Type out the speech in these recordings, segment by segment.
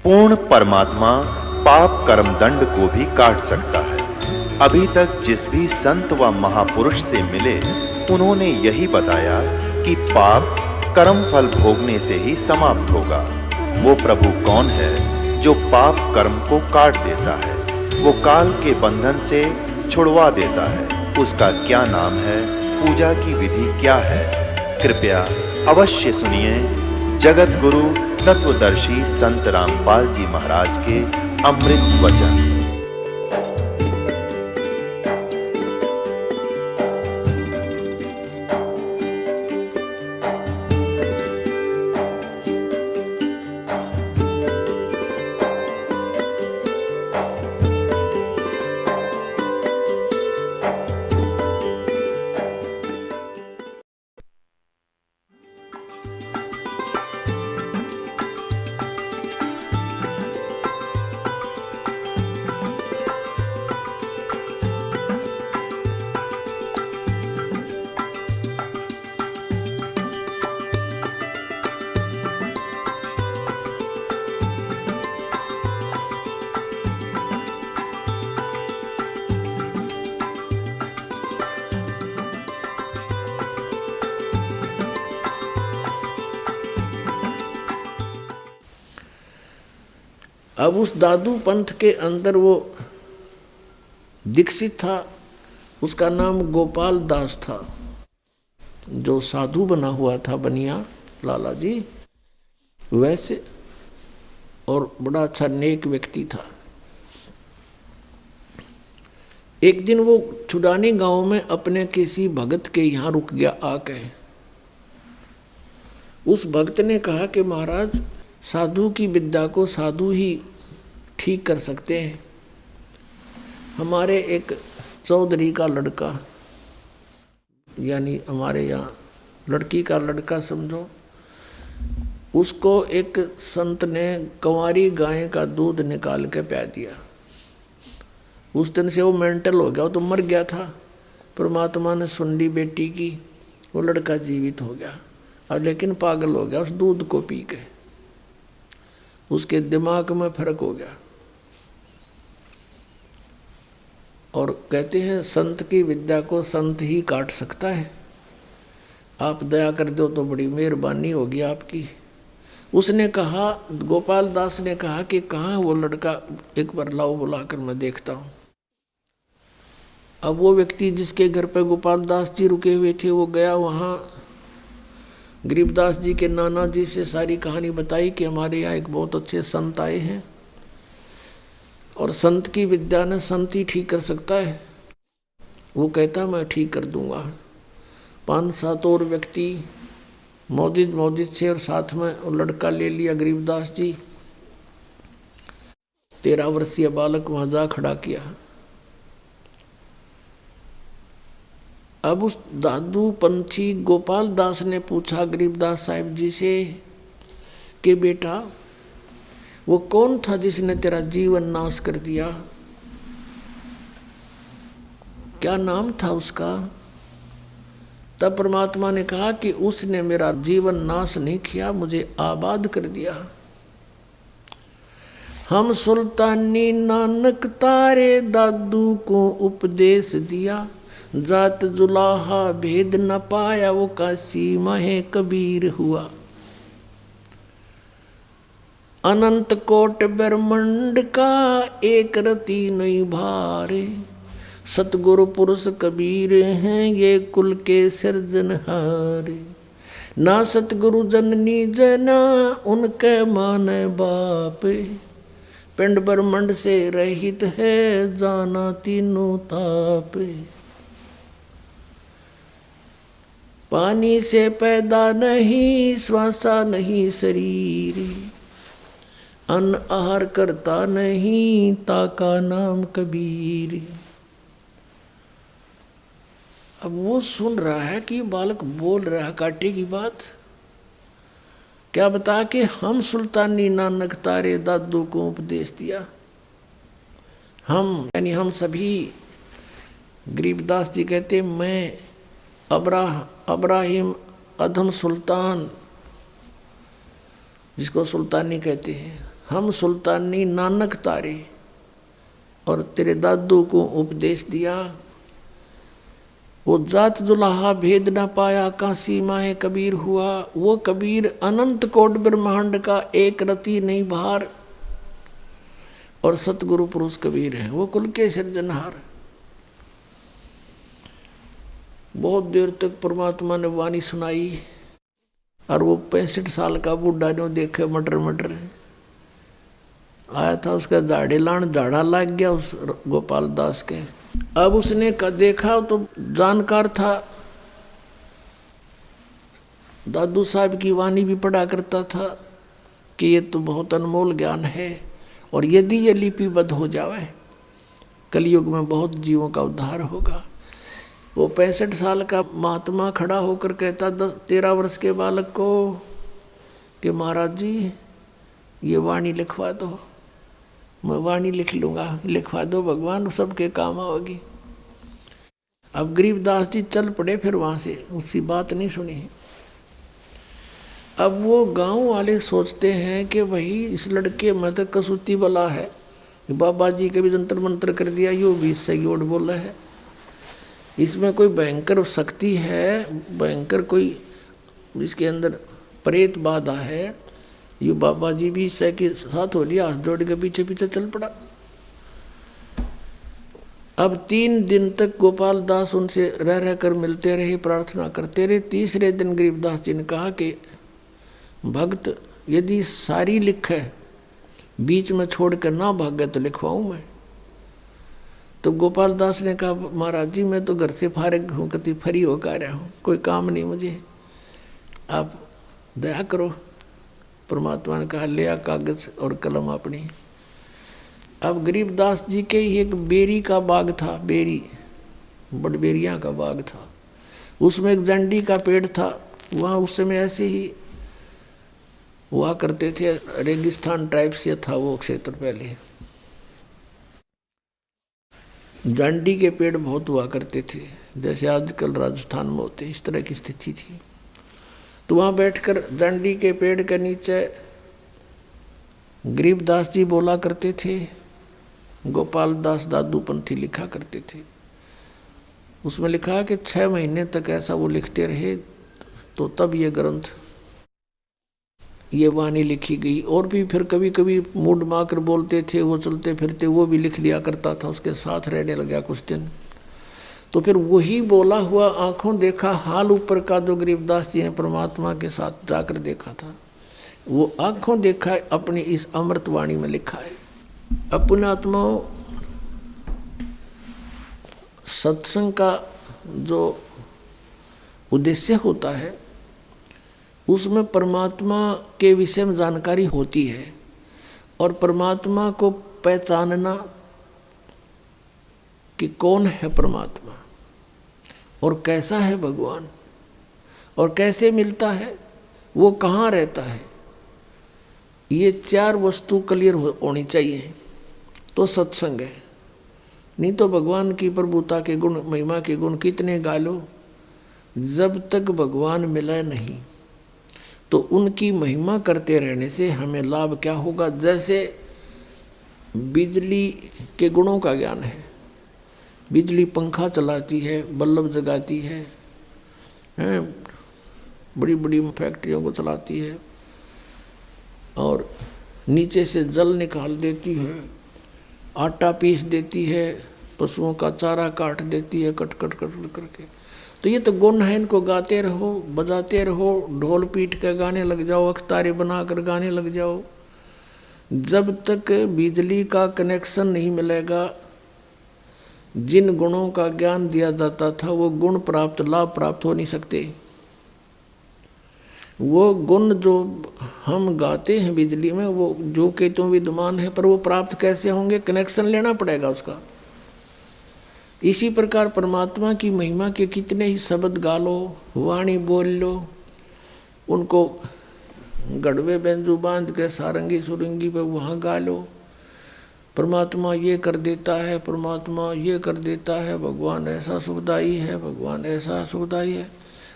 पूर्ण परमात्मा पाप कर्म दंड को भी काट सकता है। अभी तक जिस भी संत व महापुरुष से मिले, उन्होंने यही बताया कि पाप कर्म फल भोगने से ही समाप्त होगा। वो प्रभु कौन है जो पाप कर्म को काट देता है, वो काल के बंधन से छुड़वा देता है। उसका क्या नाम है, पूजा की विधि क्या है? कृपया अवश्य सुनिए जगत गुरु तत्वदर्शी संत रामपाल जी महाराज के अमृत वचन। अब उस दादू पंथ के अंदर वो दीक्षित था, उसका नाम गोपाल दास था, जो साधु बना हुआ था बनिया लाला जी वैसे, और बड़ा अच्छा नेक व्यक्ति था। एक दिन वो छुडानी गांव में अपने किसी भगत के यहाँ रुक गया आके। उस भक्त ने कहा कि महाराज, साधु की विद्या को साधु ही ठीक कर सकते हैं। हमारे एक चौधरी का लड़का, यानी हमारे यहाँ लड़की का लड़का समझो, उसको एक संत ने कंवारी गाय का दूध निकाल के पिला दिया। उस दिन से वो मेंटल हो गया, वो तो मर गया था। परमात्मा ने सुन ली बेटी की, वो लड़का जीवित हो गया। अब लेकिन पागल हो गया उस दूध को पी के, उसके दिमाग में फर्क हो गया। और कहते हैं संत की विद्या को संत ही काट सकता है। आप दया कर दो तो बड़ी मेहरबानी होगी आपकी। उसने कहा, गोपाल दास ने कहा कि कहाँ वो लड़का, एक बार लाओ बुलाकर मैं देखता हूँ। अब वो व्यक्ति जिसके घर पे गोपाल दास जी रुके हुए थे, वो गया वहाँ। गरीबदास जी के नाना जी से सारी कहानी बताई कि हमारे यहाँ एक बहुत अच्छे संत आए हैं और संत की विद्या ने संत ही ठीक कर सकता है। वो कहता मैं ठीक कर दूंगा। 5-7 और व्यक्ति मौजिद से, और साथ में वो लड़का ले लिया गरीबदास जी। 13 वर्षीय बालक वहाँ जा खड़ा किया। अब उस दादू पंथी गोपाल दास ने पूछा गरीबदास साहिब जी से कि बेटा, वो कौन था जिसने तेरा जीवन नाश कर दिया? क्या नाम था उसका? तब परमात्मा ने कहा कि उसने मेरा जीवन नाश नहीं किया, मुझे आबाद कर दिया। हम सुल्तानी नानक तारे दादू को उपदेश दिया, जात जुलाहा भेद न पाया, वो काशी महे कबीर हुआ। अनंत कोट ब्रह्मंड का एक रति नहीं भारे, सतगुरु पुरुष कबीर हैं ये कुल के सिरजनहारे। ना सतगुरु जननी जना उनके माने बाप, पिंड ब्रह्मंड से रहित है जाना तीनों ताप। पानी से पैदा नहीं श्वासा नहीं शरीर, अन्न आहार करता नहीं ताका नाम कबीर। अब वो सुन रहा है कि बालक बोल रहा है काटे की बात। क्या बता कि हम सुल्तानी नानक तारे दादू को उपदेश दिया। हम यानी हम सभी, गरीबदास जी कहते मैं अब्राहिम अधम सुल्तान, जिसको सुल्तानी कहते हैं, हम सुल्तानी नानक तारे, और तेरे दादू को उपदेश दिया। वो जात जुलाहा भेद ना पाया, काशी माहे कबीर हुआ। वो कबीर अनंत कोट ब्रह्मांड का एक रति नहीं भार, और सतगुरु पुरुष कबीर है, वो कुल के सिरजनहार। बहुत देर तक परमात्मा ने वाणी सुनाई, और वो 65 साल का बूढ़ा जो देखे मटर मटर आया था, उसका झाड़े लान झाड़ा लग गया उस गोपाल दास के। अब उसने देखा तो जानकार था, दादू साहब की वाणी भी पढ़ा करता था कि ये तो बहुत अनमोल ज्ञान है, और यदि ये लिपिबद्ध हो जावे कलयुग में बहुत जीवों का उद्धार होगा। वो 65 साल का महात्मा खड़ा होकर कहता 13 वर्ष के बालक को कि महाराज जी ये वाणी लिखवा दो। मैं वाणी लिख लूँगा, लिखवा दो भगवान, सबके काम आओगी। अब गरीबदास जी चल पड़े फिर वहाँ से, उसकी बात नहीं सुनी। अब वो गांव वाले सोचते हैं कि भाई इस लड़के में तो कसूती वाला है, बाबा जी के भी जंतर मंत्र कर दिया, यो भी इससे योड़ बोला है, इसमें कोई भयंकर शक्ति है, भयंकर कोई इसके अंदर प्रेत बाधा है। ये बाबा जी भी इससे के साथ हो लिया, हाथ जोड़ के पीछे पीछे चल पड़ा। अब 3 दिन तक गोपाल दास उनसे रह कर मिलते रहे, प्रार्थना करते रहे। तीसरे दिन गरीबदास जी ने कहा कि भक्त यदि सारी लिखे बीच में छोड़ कर ना भागे तो लिखवाऊं मैं। तो गोपाल दास ने कहा महाराज जी मैं तो घर से फारिग हूँ, कति फ्री होकर आया हूँ, कोई काम नहीं मुझे, आप दया करो। परमात्मा ने कहा ले आ कागज और कलम अपनी। अब गरीबदास जी के ही एक बेरी का बाग था, बेरी बड़बेरिया का बाग था, उसमें एक जंडी का पेड़ था। वहाँ उस समय ऐसे ही हुआ करते थे, रेगिस्तान टाइप से था वो क्षेत्र पहले, जांडी के पेड़ बहुत हुआ करते थे, जैसे आजकल राजस्थान में होते, इस तरह की स्थिति थी। तो वहाँ बैठकर जांडी के पेड़ के नीचे गरीबदास जी बोला करते थे, गोपाल दास दादू पंथी लिखा करते थे। उसमें लिखा कि 6 महीने तक ऐसा वो लिखते रहे, तो तब ये ग्रंथ, ये वाणी लिखी गई। और भी फिर कभी कभी मूड माकर बोलते थे, वो चलते फिरते वो भी लिख लिया करता था, उसके साथ रहने लगा कुछ दिन। तो फिर वही बोला हुआ आंखों देखा हाल ऊपर का जो गरीबदास जी ने परमात्मा के साथ जाकर देखा था, वो आंखों देखा अपनी इस अमृत वाणी में लिखा है। अपने आत्माओं, सत्संग का जो उद्देश्य होता है उसमें परमात्मा के विषय में जानकारी होती है, और परमात्मा को पहचानना कि कौन है परमात्मा और कैसा है भगवान और कैसे मिलता है, वो कहाँ रहता है, ये 4 वस्तु क्लियर होनी चाहिए तो सत्संग है। नहीं तो भगवान की प्रभुता के गुण, महिमा के गुण कितने गा लो, जब तक भगवान मिला नहीं तो उनकी महिमा करते रहने से हमें लाभ क्या होगा। जैसे बिजली के गुणों का ज्ञान है, बिजली पंखा चलाती है, बल्ब जगाती है, बड़ी बड़ी फैक्ट्रियों को चलाती है, और नीचे से जल निकाल देती है, आटा पीस देती है, पशुओं का चारा काट देती है, कट कट कट करके। तो ये तो गुण है, इनको गाते रहो, बजाते रहो, ढोल पीट के गाने लग जाओ, अख्तारे बनाकर गाने लग जाओ। जब तक बिजली का कनेक्शन नहीं मिलेगा, जिन गुणों का ज्ञान दिया जाता था वो गुण प्राप्त, लाभ प्राप्त हो नहीं सकते। वो गुण जो हम गाते हैं बिजली में, वो जो के तो विद्यमान है, पर वो प्राप्त कैसे होंगे, कनेक्शन लेना पड़ेगा उसका। इसी प्रकार परमात्मा की महिमा के कितने ही शब्द गा लो, वाणी बोल लो, उनको गढ़वे बेंजू बांध के सारंगी सुरंगी पे वहाँ गा लो, परमात्मा ये कर देता है, परमात्मा ये कर देता है, भगवान ऐसा सुखदाई है, भगवान ऐसा सुखदाई है।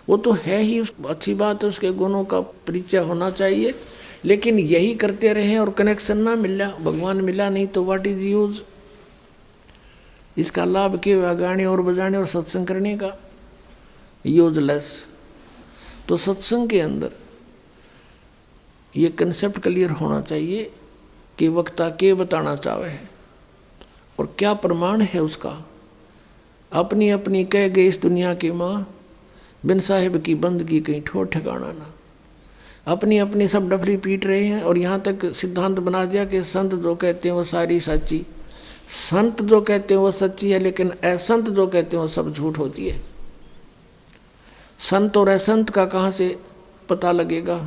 वो तो है ही, अच्छी बात है, उसके गुणों का परिचय होना चाहिए, लेकिन यही करते रहे और कनेक्शन ना मिला, भगवान मिला नहीं, तो व्हाट इज यूज? इसका लाभ क्या गाने और बजाने और सत्संग करने का? यूजलेस। तो सत्संग के अंदर ये कंसेप्ट क्लियर होना चाहिए कि वक्ता के बताना चाहे है और क्या प्रमाण है उसका। अपनी अपनी कह गए इस दुनिया की माँ, बिन साहिब की बंदगी कहीं ठोर ठिकाना ना। अपनी अपनी सब डफली पीट रहे हैं और यहाँ तक सिद्धांत बना दिया कि संत जो कहते हैं वो सारी सच्ची, संत जो कहते हैं वो सच्ची है, लेकिन असंत जो कहते हैं वो सब झूठ होती है। संत और असंत का कहाँ से पता लगेगा?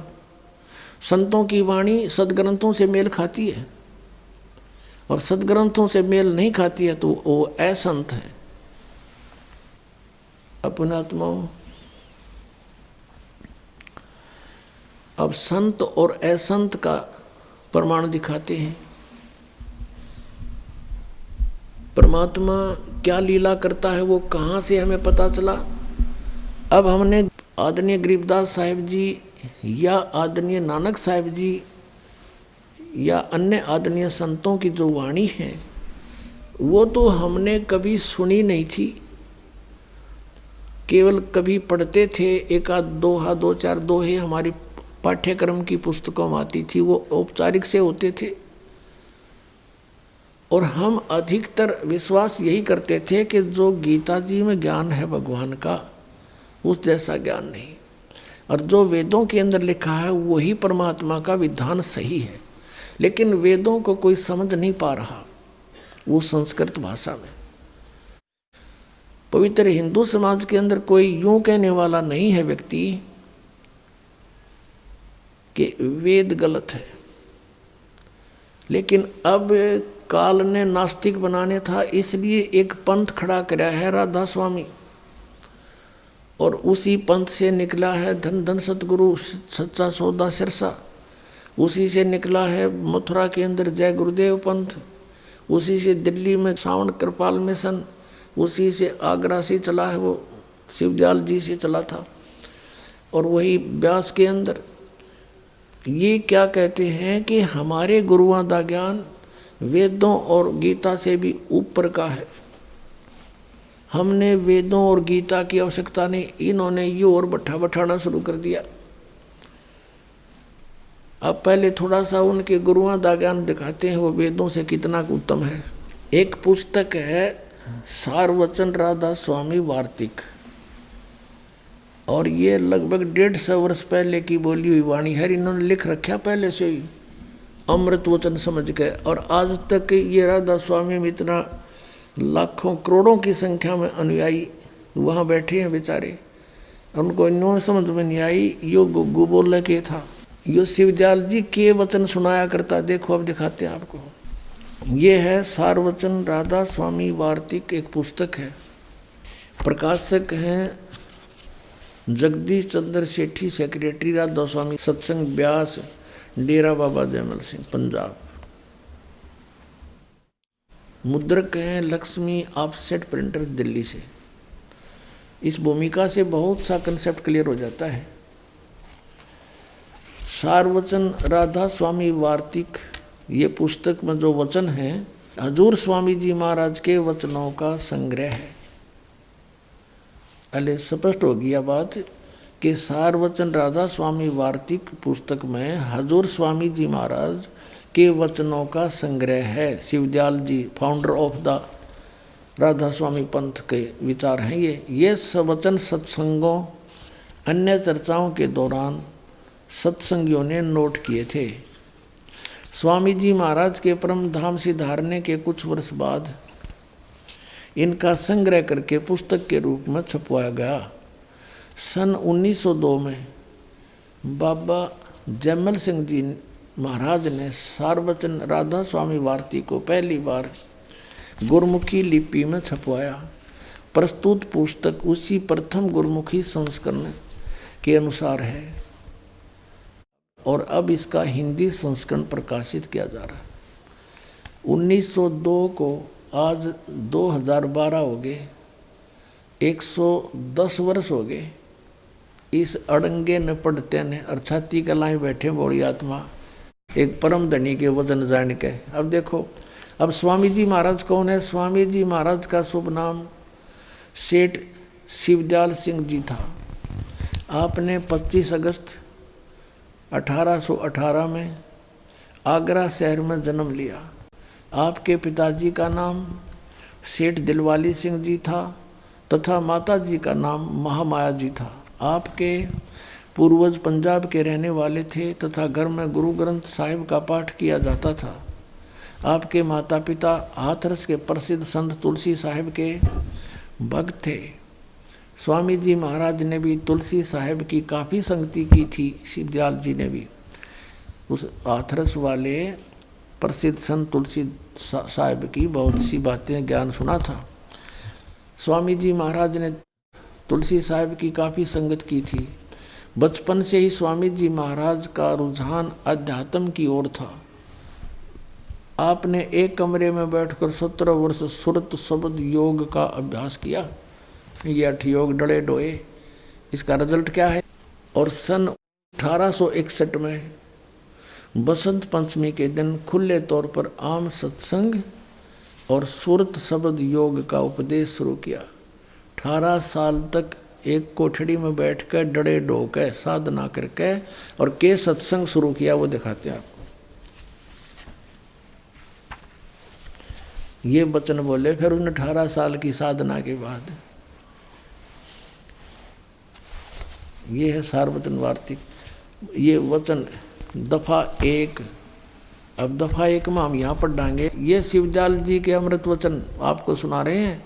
संतों की वाणी सदग्रंथों से मेल खाती है और सदग्रंथों से मेल नहीं खाती है तो वो असंत है। अपनात्माओं, अब संत और असंत का प्रमाण दिखाते हैं। परमात्मा क्या लीला करता है वो कहाँ से हमें पता चला? अब हमने आदरणीय गरीबदास साहिब जी या आदरणीय नानक साहिब जी या अन्य आदरणीय संतों की जो वाणी है वो तो हमने कभी सुनी नहीं थी, केवल कभी पढ़ते थे, एक आध दोहा, दो चार दोहे हमारी पाठ्यक्रम की पुस्तकों में आती थी, वो औपचारिक से होते थे। और हम अधिकतर विश्वास यही करते थे कि जो गीता जी में ज्ञान है भगवान का, उस जैसा ज्ञान नहीं, और जो वेदों के अंदर लिखा है वही परमात्मा का विधान सही है। लेकिन वेदों को कोई समझ नहीं पा रहा, वो संस्कृत भाषा में। पवित्र हिंदू समाज के अंदर कोई यूं कहने वाला नहीं है व्यक्ति कि वेद गलत है। लेकिन अब काल ने नास्तिक बनाने था, इसलिए एक पंथ खड़ा कराया है राधा स्वामी, और उसी पंथ से निकला है धन धन सतगुरु सच्चा सौदा सिरसा, उसी से निकला है मथुरा के अंदर जय गुरुदेव पंथ, उसी से दिल्ली में श्रावण कृपाल मिशन, उसी से आगरा से चला है वो शिवदयाल जी से चला था, और वही व्यास के अंदर। ये क्या कहते हैं कि हमारे गुरुओं का ज्ञान वेदों और गीता से भी ऊपर का है। हमने वेदों और गीता की आवश्यकता नहीं, इन्होंने ये और बैठाना शुरू कर दिया। अब पहले थोड़ा सा उनके गुरुओं का ज्ञान दिखाते हैं वो वेदों से कितना उत्तम है। एक पुस्तक है सारवचन राधा स्वामी वार्तिक, और ये लगभग 150 वर्ष पहले की बोली हुई वाणी है। इन्होंने लिख रखा पहले से ही अमृत वचन समझ के, और आज तक ये राधा स्वामी में इतना लाखों करोड़ों की संख्या में अनुयायी वहाँ बैठे हैं बेचारे, उनको इन्होंने समझ में नहीं आई यो गुग्गू बोल के था, यो शिवदयाल जी के वचन सुनाया करता। देखो अब दिखाते हैं आपको। ये है सारवचन राधा स्वामी वार्तिक, एक पुस्तक है। प्रकाशक हैं जगदीश चंद्र सेठी, सेक्रेटरी राधा स्वामी सत्संग ब्यास, डेरा बाबा जयमल सिंह, पंजाब। मुद्रक हैं लक्ष्मी ऑफसेट प्रिंटर, दिल्ली से। इस भूमिका से बहुत सा कंसेप्ट क्लियर हो जाता है। सारवचन राधा स्वामी वार्तिक, ये पुस्तक में जो वचन है हजूर स्वामी जी महाराज के वचनों का संग्रह है। अले स्पष्ट हो गया बात कि सारवचन राधा स्वामी वार्तिक पुस्तक में हजूर स्वामी जी महाराज के वचनों का संग्रह है। शिवदयाल जी फाउंडर ऑफ द राधा स्वामी पंथ के विचार हैं ये वचन सत्संगों अन्य चर्चाओं के दौरान सत्संगियों ने नोट किए थे। स्वामी जी महाराज के परम धाम सिधारने के कुछ वर्ष बाद इनका संग्रह करके पुस्तक के रूप में छपवाया गया। सन 1902 में बाबा जयमल सिंह जी महाराज ने सारवचन राधा स्वामी वार्तिक को पहली बार गुरमुखी लिपि में छपवाया। प्रस्तुत पुस्तक उसी प्रथम गुरमुखी संस्करण के अनुसार है और अब इसका हिंदी संस्करण प्रकाशित किया जा रहा है। 1902 को आज 2012 हो गए, 110 वर्ष हो गए। इस अड़ंगे न पढ़ते ने और छाती कलाई बैठे बोली आत्मा एक परम धनी के वचन जान के। अब देखो, अब स्वामी जी महाराज कौन है? स्वामी जी महाराज का शुभ नाम सेठ शिवदयाल सिंह जी था। आपने 25 अगस्त 1818 में आगरा शहर में जन्म लिया। आपके पिताजी का नाम सेठ दिलवाली सिंह जी था तथा माता जी का नाम महामाया जी था। आपके पूर्वज पंजाब के रहने वाले थे तथा घर में गुरु ग्रंथ साहिब का पाठ किया जाता था। आपके माता पिता हाथरस के प्रसिद्ध संत तुलसी साहिब के भक्त थे। स्वामी जी महाराज ने भी तुलसी साहिब की काफ़ी संगति की थी। शिवदयाल जी ने भी उस हाथरस वाले प्रसिद्ध संत तुलसी साहिब की बहुत सी बातें ज्ञान सुना था। स्वामी जी महाराज ने तुलसी साहिब की काफ़ी संगत की थी। बचपन से ही स्वामी जी महाराज का रुझान अध्यात्म की ओर था। आपने एक कमरे में बैठकर 17 वर्ष सुरत शब्द योग का अभ्यास किया। ये 8 योग डड़े डोए, इसका रिजल्ट क्या है? और सन 1861 में बसंत पंचमी के दिन खुले तौर पर आम सत्संग और सुरत शब्द योग का उपदेश शुरू किया। 18 साल तक एक कोठड़ी में बैठकर डड़े डो के साधना करके और के सत्संग शुरू किया, वो दिखाते हैं आपको। ये वचन बोले फिर उन 18 साल की साधना के बाद। ये है सारवचन वार्तिक। ये वचन दफा 1। अब दफा 1 में हम यहाँ पर डांगे। ये शिवदयाल जी के अमृत वचन आपको सुना रहे हैं,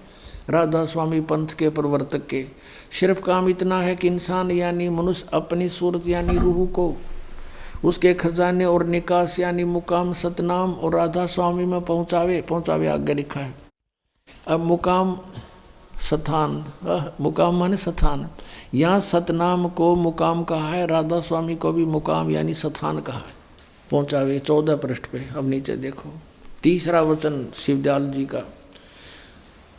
राधा स्वामी पंथ के प्रवर्तक के। सिर्फ काम इतना है कि इंसान यानी मनुष्य अपनी सूरत यानी रूह को उसके खजाने और निकास यानी मुकाम सतनाम और राधा स्वामी में पहुँचावे आगे लिखा है। अब मुकाम स्थान, मुकाम माने स्थान, यहाँ सतनाम को मुकाम कहा है, राधा स्वामी को भी मुकाम यानी स्थान कहा है। पहुँचावे 14 पृष्ठ पे। अब नीचे देखो, तीसरा वचन शिवदयाल जी का।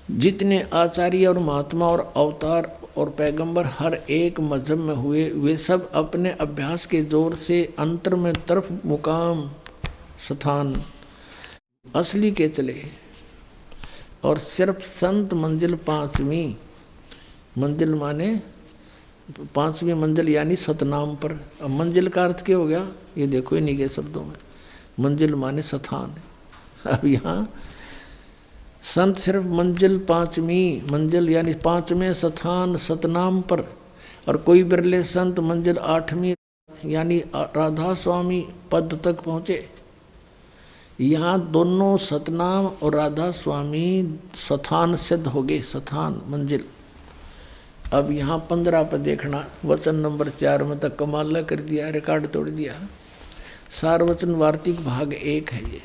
जितने आचार्य और महात्मा और अवतार और पैगंबर हर एक मजहब में हुए, वे सब अपने अभ्यास के जोर से अंतर में तरफ मुकाम स्थान असली के चले और सिर्फ संत मंजिल 5वीं मंजिल माने 5वीं मंजिल यानी सतनाम पर। अब मंजिल का अर्थ क्या हो गया? ये देखो इन्हीं के शब्दों में, मंजिल माने स्थान। अब यहाँ संत सिर्फ मंजिल 5वीं मंजिल यानी 5वें स्थान सतनाम पर, और कोई बिरले संत मंजिल 8वीं यानी राधा स्वामी पद तक पहुँचे। यहाँ दोनों सतनाम और राधा स्वामी स्थान सिद्ध हो गए, स्थान मंजिल। अब यहाँ 15 पर देखना, वचन नंबर 4 में तक कमाल कर दिया, रिकॉर्ड तोड़ दिया। सारवचन वार्तिक भाग 1 है ये।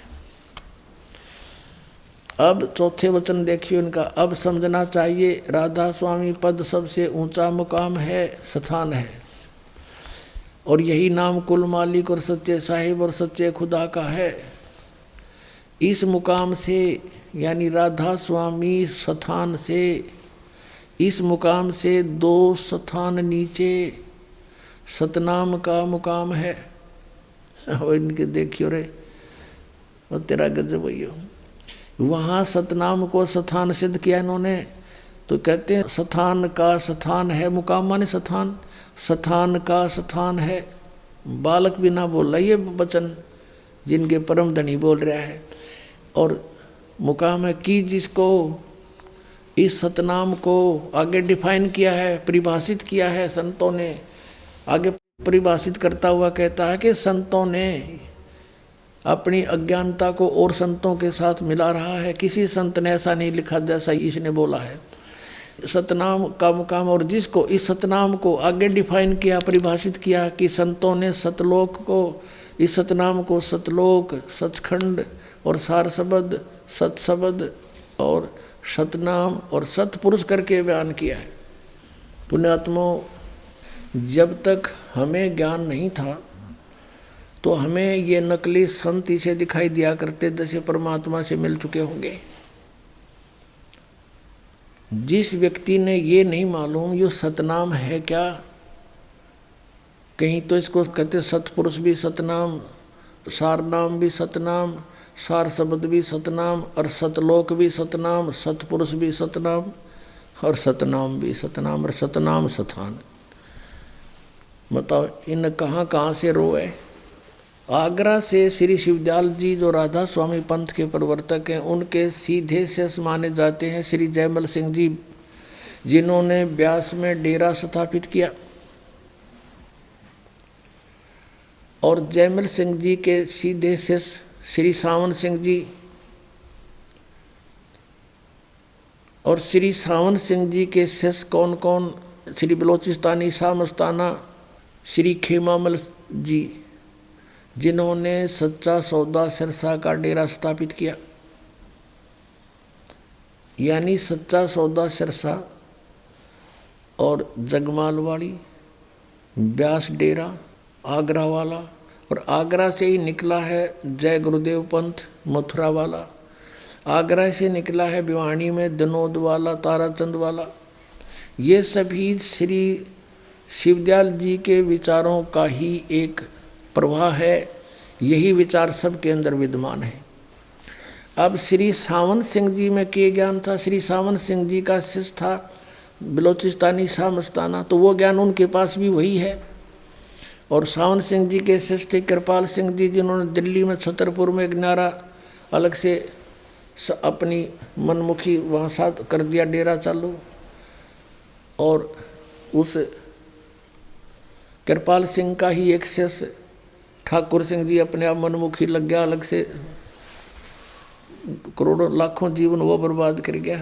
अब चौथे वचन देखिए उनका। अब समझना चाहिए राधा स्वामी पद सबसे ऊंचा मुकाम है, स्थान है, और यही नाम कुल मालिक और सच्चे साहिब और सच्चे खुदा का है। इस मुकाम से यानी राधा स्वामी स्थान से, इस मुकाम से 2 स्थान नीचे सतनाम का मुकाम है। और इनके देखियो रे, और तेरा गजब भैया, वहाँ सतनाम को स्थान सिद्ध किया इन्होंने। तो कहते हैं स्थान का स्थान है, मुकाम माने स्थान, स्थान का स्थान है। बालक भी ना बोल रहा ये वचन, जिनके परम धनी बोल रहा है। और मुकाम है कि जिसको इस सतनाम को आगे डिफाइन किया है, परिभाषित किया है संतों ने। आगे परिभाषित करता हुआ कहता है कि संतों ने अपनी अज्ञानता को और संतों के साथ मिला रहा है। किसी संत ने ऐसा नहीं लिखा जैसा इसने बोला है। सतनाम का मुकाम, और जिसको इस सतनाम को आगे डिफाइन किया, परिभाषित किया कि संतों ने सतलोक को, इस सतनाम को सतलोक, सचखंड और सार शब्द, सतशब्द और सतनाम और सतपुरुष करके बयान किया है। पुण्यात्माओं, जब तक हमें ज्ञान नहीं था तो हमें ये नकली संत इसे दिखाई दिया करते जैसे परमात्मा से मिल चुके होंगे। जिस व्यक्ति ने ये नहीं मालूम ये सतनाम है क्या, कहीं तो इसको कहते सतपुरुष भी सतनाम, सार नाम भी सतनाम, सार शब्द भी सतनाम, और सतलोक भी सतनाम, सतपुरुष भी सतनाम, और सतनाम भी सतनाम, और सतनाम सथान। बताओ इन कहाँ से रोए। आगरा से श्री शिवदयाल जी जो राधा स्वामी पंथ के प्रवर्तक हैं, उनके सीधे से माने जाते हैं श्री जयमल सिंह जी, जिन्होंने ब्यास में डेरा स्थापित किया। और जयमल सिंह जी के सीधे से श्री सावन सिंह जी, और श्री सावन सिंह जी के शिष्य कौन कौन, श्री बलोचिस्तानी शाह मस्ताना, श्री खेमामल जी, जिन्होंने सच्चा सौदा सिरसा का डेरा स्थापित किया। यानी सच्चा सौदा सिरसा और जगमाल वाली, ब्यास डेरा, आगरा वाला, और आगरा से ही निकला है जय गुरुदेव पंथ मथुरा वाला, आगरा से निकला है भिवानी में दिनोद वाला, ताराचंद वाला। ये सभी श्री शिवदयाल जी के विचारों का ही एक प्रवाह है, यही विचार सबके अंदर विद्यमान है। अब श्री सावन सिंह जी में क्या ज्ञान था? श्री सावन सिंह जी का शिष्य था बलोचिस्तानी शाह मस्ताना, तो वो ज्ञान उनके पास भी वही है। और सावन सिंह जी के शिष्य थे कृपाल सिंह जी, जिन्होंने दिल्ली में छतरपुर में एक न्यारा अलग से अपनी मनमुखी वहाँ साथ कर दिया डेरा चालू। और उस कृपाल सिंह का ही एक शिष्य ठाकुर सिंह जी अपने आप मनमुखी लग गया, अलग से करोड़ों लाखों जीवन वो बर्बाद कर गया।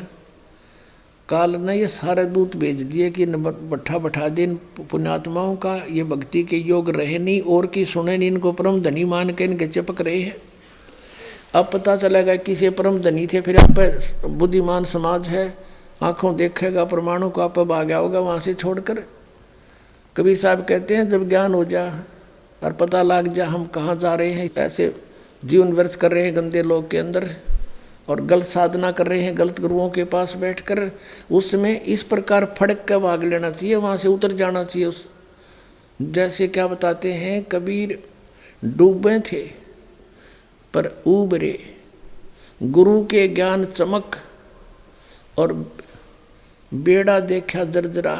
काल ने ये सारे दूत भेज दिए कि बैठा दिन पुण्यात्माओं का ये भक्ति के योग रहे नहीं, और की सुने नहीं, इनको परम धनी मान के इनके चिपक रहे हैं। अब पता चलेगा किसे परम धनी थे, फिर आप बुद्धिमान समाज है, आंखों देखेगा प्रमाणों को, आप भाग गया होगा वहाँ से छोड़कर। कबीर साहब कहते हैं जब ज्ञान हो जा और पता लग जा हम कहाँ जा रहे हैं, ऐसे जीवन व्यर्थ कर रहे हैं गंदे लोग के अंदर, और गलत साधना कर रहे हैं गलत गुरुओं के पास बैठकर, उसमें इस प्रकार फड़क कर भाग लेना चाहिए, वहाँ से उतर जाना चाहिए। उस जैसे क्या बताते हैं कबीर, डूबे थे पर उबरे, गुरु के ज्ञान चमक, और बेड़ा देखा जर्जरा,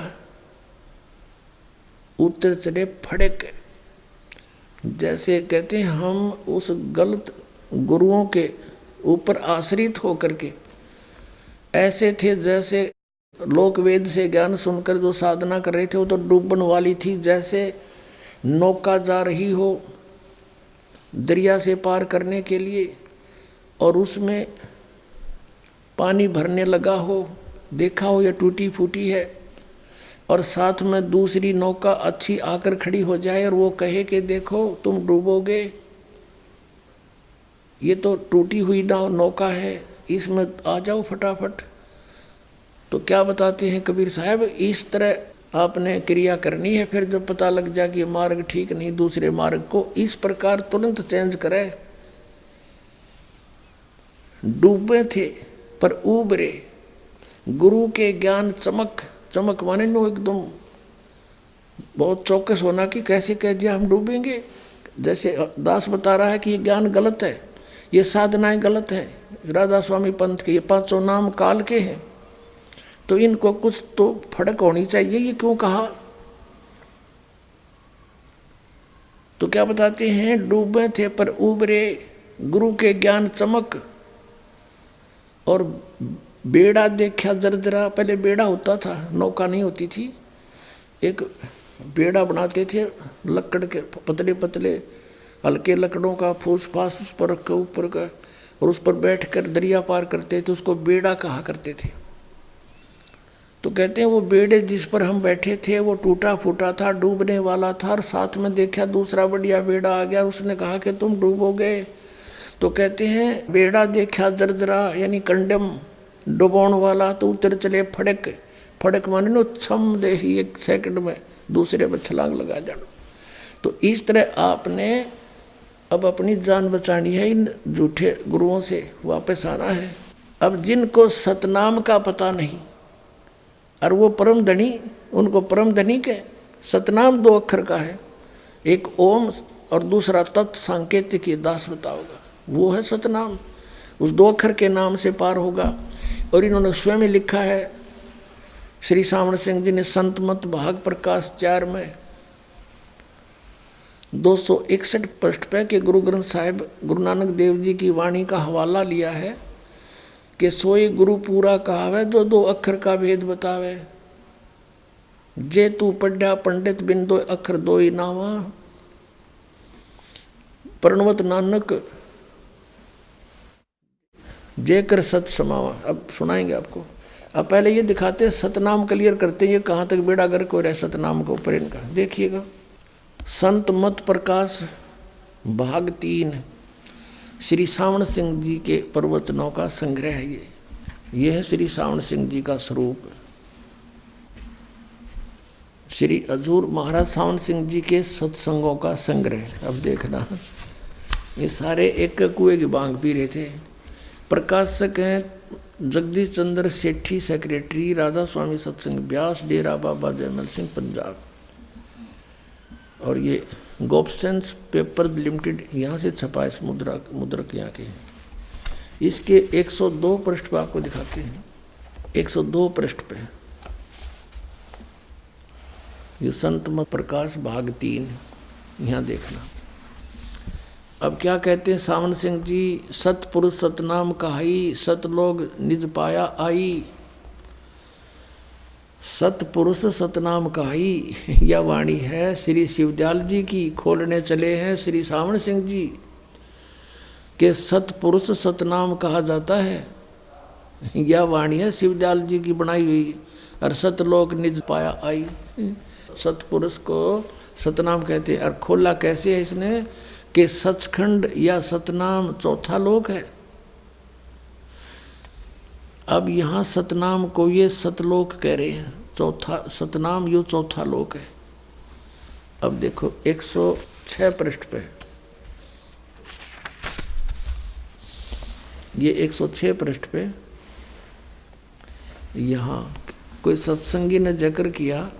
उतर चले फड़क। जैसे कहते हैं हम उस गलत गुरुओं के ऊपर आश्रित होकर के ऐसे थे, जैसे लोक वेद से ज्ञान सुनकर जो साधना कर रहे थे वो तो डूबन वाली थी। जैसे नौका जा रही हो दरिया से पार करने के लिए, और उसमें पानी भरने लगा हो, देखा हो या टूटी फूटी है, और साथ में दूसरी नौका अच्छी आकर खड़ी हो जाए और वो कहे कि देखो तुम डूबोगे, ये तो टूटी हुई नौका है, इसमें आ जाओ फटाफट। तो क्या बताते हैं कबीर साहब, इस तरह आपने क्रिया करनी है। फिर जब पता लग जाए कि मार्ग ठीक नहीं, दूसरे मार्ग को इस प्रकार तुरंत चेंज करे। डूबे थे पर उबरे, गुरु के ज्ञान चमक, चमक माने नो एकदम बहुत चौकस होना कि कैसे कह दिया हम डूबेंगे। जैसे दास बता रहा है कि ये ज्ञान गलत है, ये साधनाएं गलत है, राधा स्वामी पंथ के ये पांचों नाम काल के हैं, तो इनको कुछ तो फड़क होनी चाहिए, ये क्यों कहा। तो क्या बताते हैं, डूबे थे पर उबरे, गुरु के ज्ञान चमक, और बेड़ा देखा जर्जरा। पहले बेड़ा होता था, नौका नहीं होती थी, एक बेड़ा बनाते थे लकड़ के, पतले पतले हल्के लकड़ों का फूस फास उस पर रख के ऊपर का, और उस पर बैठ कर दरिया पार करते थे, उसको बेड़ा कहा करते थे। तो कहते हैं वो बेड़े जिस पर हम बैठे थे वो टूटा फूटा था, डूबने वाला था, और साथ में देखा दूसरा बढ़िया बेड़ा आ गया, उसने कहा कि तुम डूबोगे। तो कहते हैं बेड़ा देखा जर्जरा, यानी कंडम डुबोण वाला, तो उतर चले फड़क। फड़क माने नो छम दे ही एक सेकंड में दूसरे पर छलांग लगा जाना। तो इस तरह आपने अब अपनी जान बचानी है, इन झूठे गुरुओं से वापस आना है। अब जिनको सतनाम का पता नहीं और वो परम धनी, उनको परम धनी के सतनाम 2 अक्षर का है, एक ओम और दूसरा तत् सांकेतिक ये दास बताओगा, वो है सतनाम। उस 2 अक्षर के नाम से पार होगा। और इन्होंने स्वयं ही लिखा है, श्री सावण सिंह जी ने संत मत भाग प्रकाश 4 में 261 पृष्ठ पे के गुरु ग्रंथ साहिब गुरु नानक देव जी की वाणी का हवाला लिया है कि सोई गुरु पूरा कहावे जो 2 अक्षर का भेद बतावे। जे तू पढ़ा पंडित बिन 2 अक्षर 2 ही नावा, प्रणवत नानक जे कर सत समावा। अब सुनाएंगे आपको। अब पहले ये दिखाते हैं, सतनाम क्लियर करते हैं, ये कहाँ तक बेड़ा गर्क हो रहा है सतनाम को ऊपर इनका। देखिएगा, संत मत प्रकाश भाग 3 श्री सावण सिंह जी के प्रवचनों का संग्रह है। ये है श्री सावण सिंह जी का स्वरूप। श्री हजूर महाराज सावण सिंह जी के सत्संगों का संग्रह। अब देखना, ये सारे एक कुएं की बांग पी रहे थे। प्रकाशक हैं जगदीश चंद्र सेठी, सेक्रेटरी राधा स्वामी सत्संग ब्यास, डेरा बाबा जयमल सिंह पंजाब। और ये गोपसेंस पेपर लिमिटेड यहाँ से छपा है, मुद्रक यहाँ के। इसके 102 पृष्ठ पर आपको दिखाते हैं, 102 पृष्ठ पे ये संत मत प्रकाश भाग 3, यहाँ देखना। अब क्या कहते हैं सावन सिंह जी, सतपुरुष सतनाम कहाई, सतलोग निज पाया आई। सतपुरुष सतनाम कहाई, यह वाणी है श्री शिवदयाल जी की। खोलने चले हैं श्री सावण सिंह जी के सतपुरुष सतनाम कहा जाता है। यह वाणी है शिवदयाल जी की बनाई हुई। और सतलोक निज पाया आई, सतपुरुष को सतनाम कहते हैं। और खोला कैसे है इसने कि सचखंड या सतनाम चौथा लोक है। अब यहाँ सतनाम को ये सतलोक कह रहे हैं, चौथा सतनाम यो चौथा लोक है। अब देखो 106 पृष्ठ पे, ये 106 पृष्ठ पे यहाँ कोई सत्संगी ने जिक्र किया,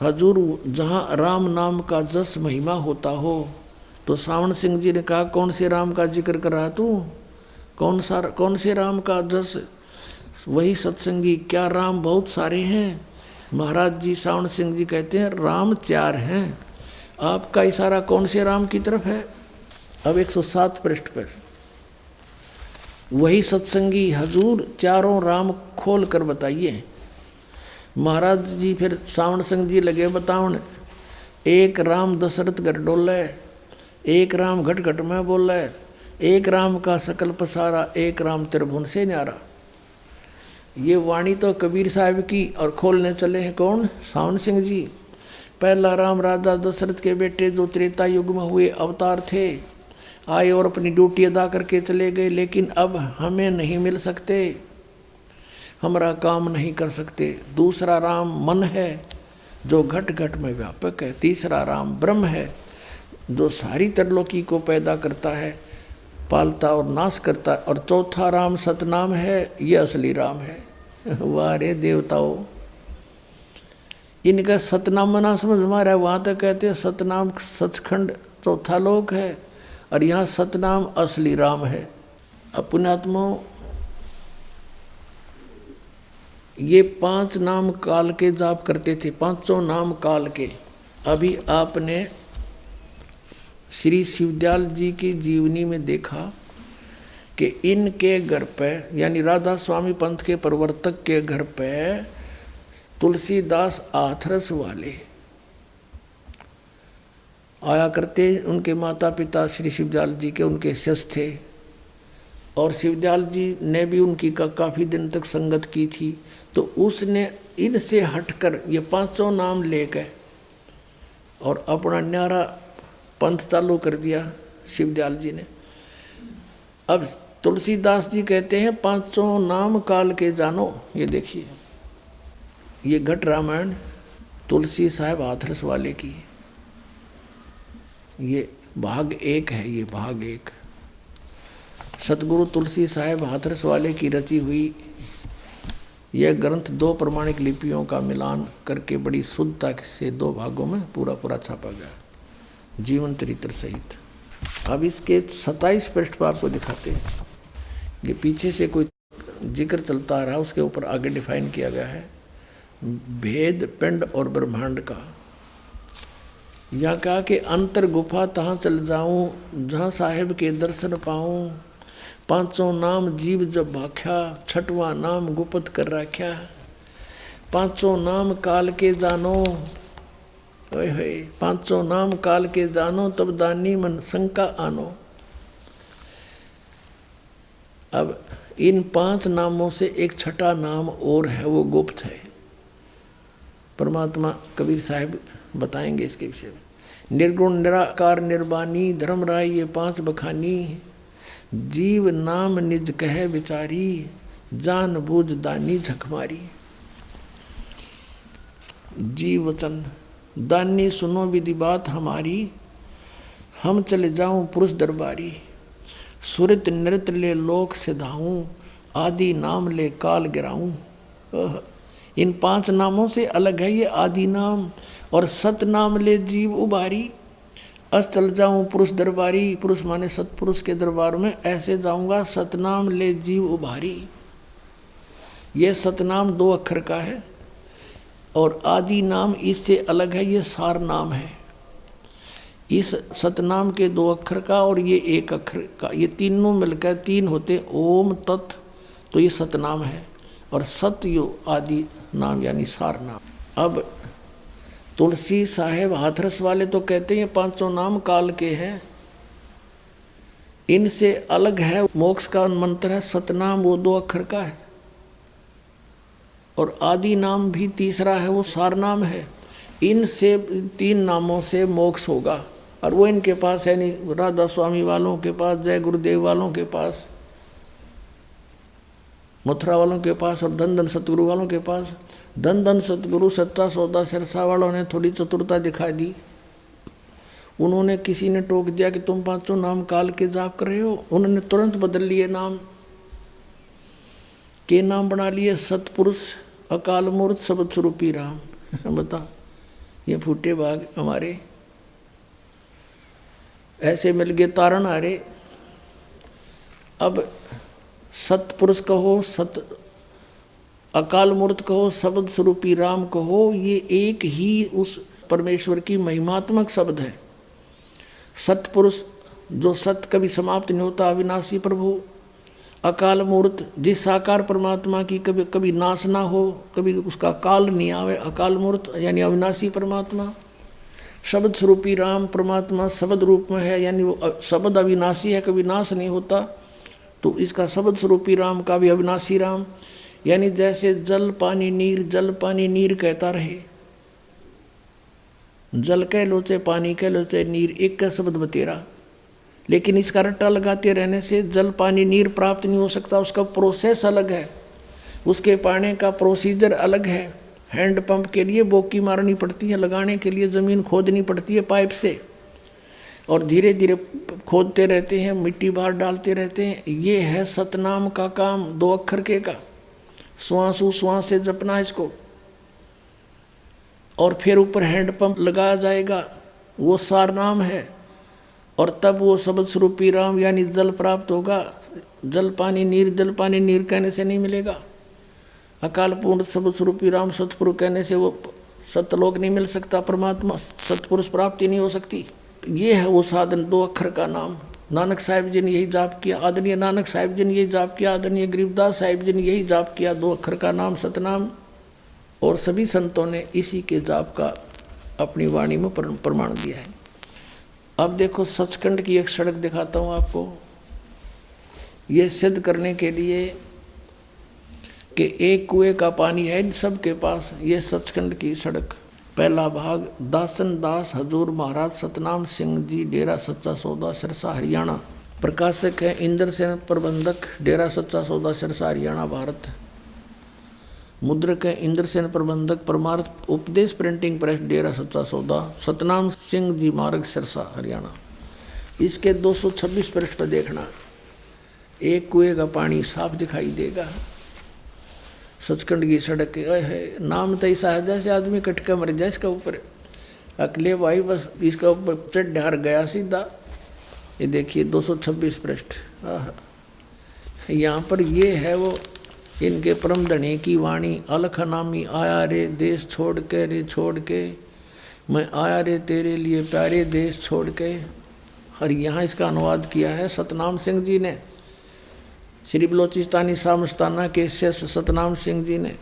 हजूर जहाँ राम नाम का जस महिमा होता हो। तो सावण सिंह जी ने कहा, कौन से राम का जिक्र कर रहा तू? कौन से राम का जस? वही सत्संगी, क्या राम बहुत सारे हैं? महाराज जी सावण सिंह जी कहते हैं राम 4 हैं। आपका इशारा कौन से राम की तरफ है? अब 107 पृष्ठ पर वही सत्संगी, हजूर चारों राम खोल कर बताइए। महाराज जी फिर सावण सिंह जी लगे बतावन, एक राम दशरथ घर डोले, एक राम घट घट में बोले, एक राम का सकल पसारा, एक राम त्रिभुवन से न्यारा। ये वाणी तो कबीर साहब की। और खोलने चले हैं कौन? सावण सिंह जी। पहला राम राजा दशरथ के बेटे जो त्रेता युग में हुए अवतार थे, आए और अपनी ड्यूटी अदा करके चले गए, लेकिन अब हमें नहीं मिल सकते, हमारा काम नहीं कर सकते। दूसरा राम मन है जो घट घट में व्यापक है। तीसरा राम ब्रह्म है जो सारी त्रिलोकी को पैदा करता है, पालता और नाश करता है। और चौथा राम सतनाम है, ये असली राम है। वाह रे देवताओं, इनका सतनाम मना समझ मारा है। वहाँ तक कहते हैं सतनाम सचखंड चौथा लोक है, और यहाँ सतनाम असली राम है। अब पुण्यात्माओं, ये 5 नाम काल के जाप करते थे, 5 नाम काल के। अभी आपने श्री शिवदयाल जी की जीवनी में देखा कि इनके घर पे, यानी राधा स्वामी पंथ के प्रवर्तक के घर पे तुलसीदास हाथरस वाले आया करते। उनके माता पिता श्री शिवदयाल जी के उनके शिष्य थे, और शिवदयाल जी ने भी उनकी काफ़ी दिन तक संगत की थी। तो उसने इनसे हटकर ये 500 नाम ले गए और अपना न्यारा पंथ चालू कर दिया शिवदयाल जी ने। अब तुलसीदास जी कहते हैं 500 नाम काल के जानो। ये देखिए, ये घट रामायण तुलसी साहब हाथरस वाले की, ये भाग 1 है। ये भाग 1 सतगुरु तुलसी साहब हाथरस वाले की रची हुई यह ग्रंथ 2 प्रमाणिक लिपियों का मिलान करके बड़ी शुद्धता से 2 भागों में पूरा छापा गया। जीवन चरित्र सहित। अब इसके 27 पृष्ठ पर आपको दिखाते हैं। ये पीछे से कोई जिक्र चलता आ रहा है, उसके ऊपर आगे डिफाइन किया गया है भेद पिंड और ब्रह्मांड का। यहाँ कहा कि अंतर गुफा तहाँ चल जाऊं जहाँ साहेब के दर्शन पाऊं, पांचों नाम जीव जब भाख्या, छठवां नाम गुप्त कर राख्या, पांचों नाम काल के जानो, ओए होए, पांचों नाम काल के जानो, तब दानी मन शंका आनो। अब इन 5 नामों से एक छठा नाम और है, वो गुप्त है। परमात्मा कबीर साहिब बताएंगे इसके विषय में। निर्गुण निराकार निर्वाणी धर्मराय ये 5 बखानी, जीव नाम निज कहे विचारी, जान बूझ दानी झकमारी। जीव वचन दानी सुनो विधि बात हमारी, हम चले जाऊं पुरुष दरबारी, सुरत नृत ले लोक सिधाऊं, आदि नाम ले काल गिराऊं। इन 5 नामों से अलग है ये आदि नाम। और सत नाम ले जीव उबारी, अस चल जाऊं पुरुष दरबारी, पुरुष माने सतपुरुष के दरबार में ऐसे जाऊंगा, सतनाम ले जीव उबारी। ये सतनाम 2 अक्षर का है और आदि नाम इससे अलग है, ये सार नाम है। इस सतनाम के 2 अक्षर का और ये 1 अक्षर का, ये तीनों मिलकर 3 होते ओम तत्, तो ये सतनाम है। और सत्य आदि नाम यानी सार नाम। अब तुलसी साहेब हाथरस वाले तो कहते हैं 5 नाम काल के हैं, इनसे अलग है मोक्ष का मंत्र है सतनाम, वो 2 अक्षर का है। और आदि नाम भी तीसरा है, वो सार नाम है। इनसे 3 नामों से मोक्ष होगा और वो इनके पास है नहीं। राधा स्वामी वालों के पास, जय गुरुदेव वालों के पास, मथुरा वालों के पास और धन धन सतगुरु वालों के पास। धन धन सतगुरु सच्चा सौदा सिरसा वालों ने थोड़ी चतुरता दिखा दी। उन्होंने किसी ने टोक दिया कि तुम 5 नाम काल के जाप कर रहे हो, उन्होंने तुरंत बदल लिए नाम के नाम बना लिए सतपुरुष अकाल मूर्त शब्द स्वरूपी राम। बता ये फूटे भाग हमारे ऐसे मिल गए तारण हारे। अब सतपुरुष कहो, सत अकाल मूर्त कहो, शब्द स्वरूपी राम कहो, ये एक ही उस परमेश्वर की महिमात्मक शब्द है। सतपुरुष जो सत कभी समाप्त नहीं होता, अविनाशी प्रभु। अकाल मूर्त जिस साकार परमात्मा की कभी कभी नाश ना हो, कभी उसका काल नहीं आवे, अकाल मूर्त यानी अविनाशी परमात्मा। शब्द स्वरूपी राम परमात्मा शब्द रूप में है, यानी वो शब्द अविनाशी है, कभी नाश नहीं होता, तो इसका शब्द स्वरूपी राम का भी अविनाशी राम। यानी जैसे जल पानी नीर कहता रहे, जल कह लो चाहे पानी कह लो चाहे नीर, एक का शब्द बतेरा। लेकिन इसका रट्टा लगाते रहने से जल पानी नीर प्राप्त नहीं हो सकता, उसका प्रोसेस अलग है, उसके पाने का प्रोसीजर अलग है। हैंड पंप के लिए बोकी मारनी पड़ती है, लगाने के लिए ज़मीन खोदनी पड़ती है पाइप से, और धीरे धीरे खोदते रहते हैं, मिट्टी बाहर डालते रहते हैं। ये है सतनाम का काम, 2 अक्षर के का। श्वासु श्वास से जपना इसको, और फिर ऊपर हैंड पंप लगाया जाएगा, वो सार नाम है। और तब वो शब्द स्वरूपी राम यानी जल प्राप्त होगा। जल पानी नीर कहने से नहीं मिलेगा। अकाल पूर्ण शब्द स्वरूपी राम सतपुरुष कहने से वो सतलोक नहीं मिल सकता, परमात्मा सतपुरुष प्राप्ति नहीं हो सकती। ये है वो साधन, 2 अक्षर का नाम। नानक साहिब जी ने यही जाप किया, आदरणीय नानक साहिब जी ने यही जाप किया, आदरणीय गरीबदास साहिब जी ने यही जाप किया, 2 अक्षर का नाम सतनाम। और सभी संतों ने इसी के जाप का अपनी वाणी में प्रमाण दिया है। अब देखो सचखंड की एक सड़क दिखाता हूँ आपको, ये सिद्ध करने के लिए कि एक कुएं का पानी है सबके पास। ये सचखंड की सड़क, पहला भाग दासन दास हजूर महाराज सतनाम सिंह जी, डेरा सच्चा सौदा सिरसा हरियाणा। प्रकाशक है इंद्र सेन प्रबंधक, डेरा सच्चा सौदा सिरसा हरियाणा भारत। मुद्रक है इंद्र सेन प्रबंधक, परमार्थ उपदेश प्रिंटिंग प्रेस, डेरा सच्चा सौदा, सतनाम सिंह जी मार्ग सिरसा हरियाणा। इसके 226 पृष्ठ पर देखना, एक कुएं का पानी साफ दिखाई देगा। सचखंड की सड़क है, नाम तो ऐसा है जैसे आदमी कटका मर जाए इसका ऊपर। अकेले भाई बस इसका ऊपर चढ़ ढार गया सीधा। ये देखिए 226 पृष्ठ। यहाँ पर ये है वो इनके परम धनी की वाणी। अलख नामी आया रे देश छोड़ के मैं आया रे तेरे लिए प्यारे देश छोड़ के। और यहाँ इसका अनुवाद किया है सतनाम सिंह जी ने, श्री बलोचिस्तानी सामस्ताना के शिष्य सतनाम सिंह जी ने।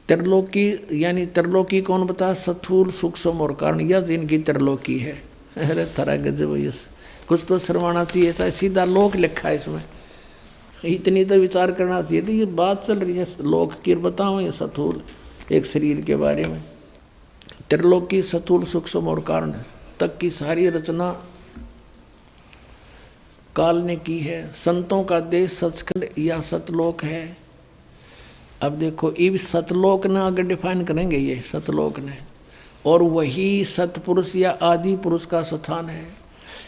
त्रिलोकी यानी त्रिलोकी कौन बता? स्थूल सूक्ष्म और कारण, यह इनकी त्रिलोकी है। अरे थरा गजब, यस कुछ तो शर्माना चाहिए था, सीधा लोक लिखा है इसमें, इतनी तो विचार करना चाहिए था। ये बात चल रही है लोक की, बताओ ये स्थूल एक शरीर के बारे में। त्रिलोकी स्थूल सूक्ष्म और कारण तक की सारी रचना काल ने की है। संतों का देश सचखंड या सतलोक है। अब देखो इब सतलोक ने अगर डिफाइन करेंगे ये सतलोक ने, और वही सतपुरुष या आदि पुरुष का स्थान है।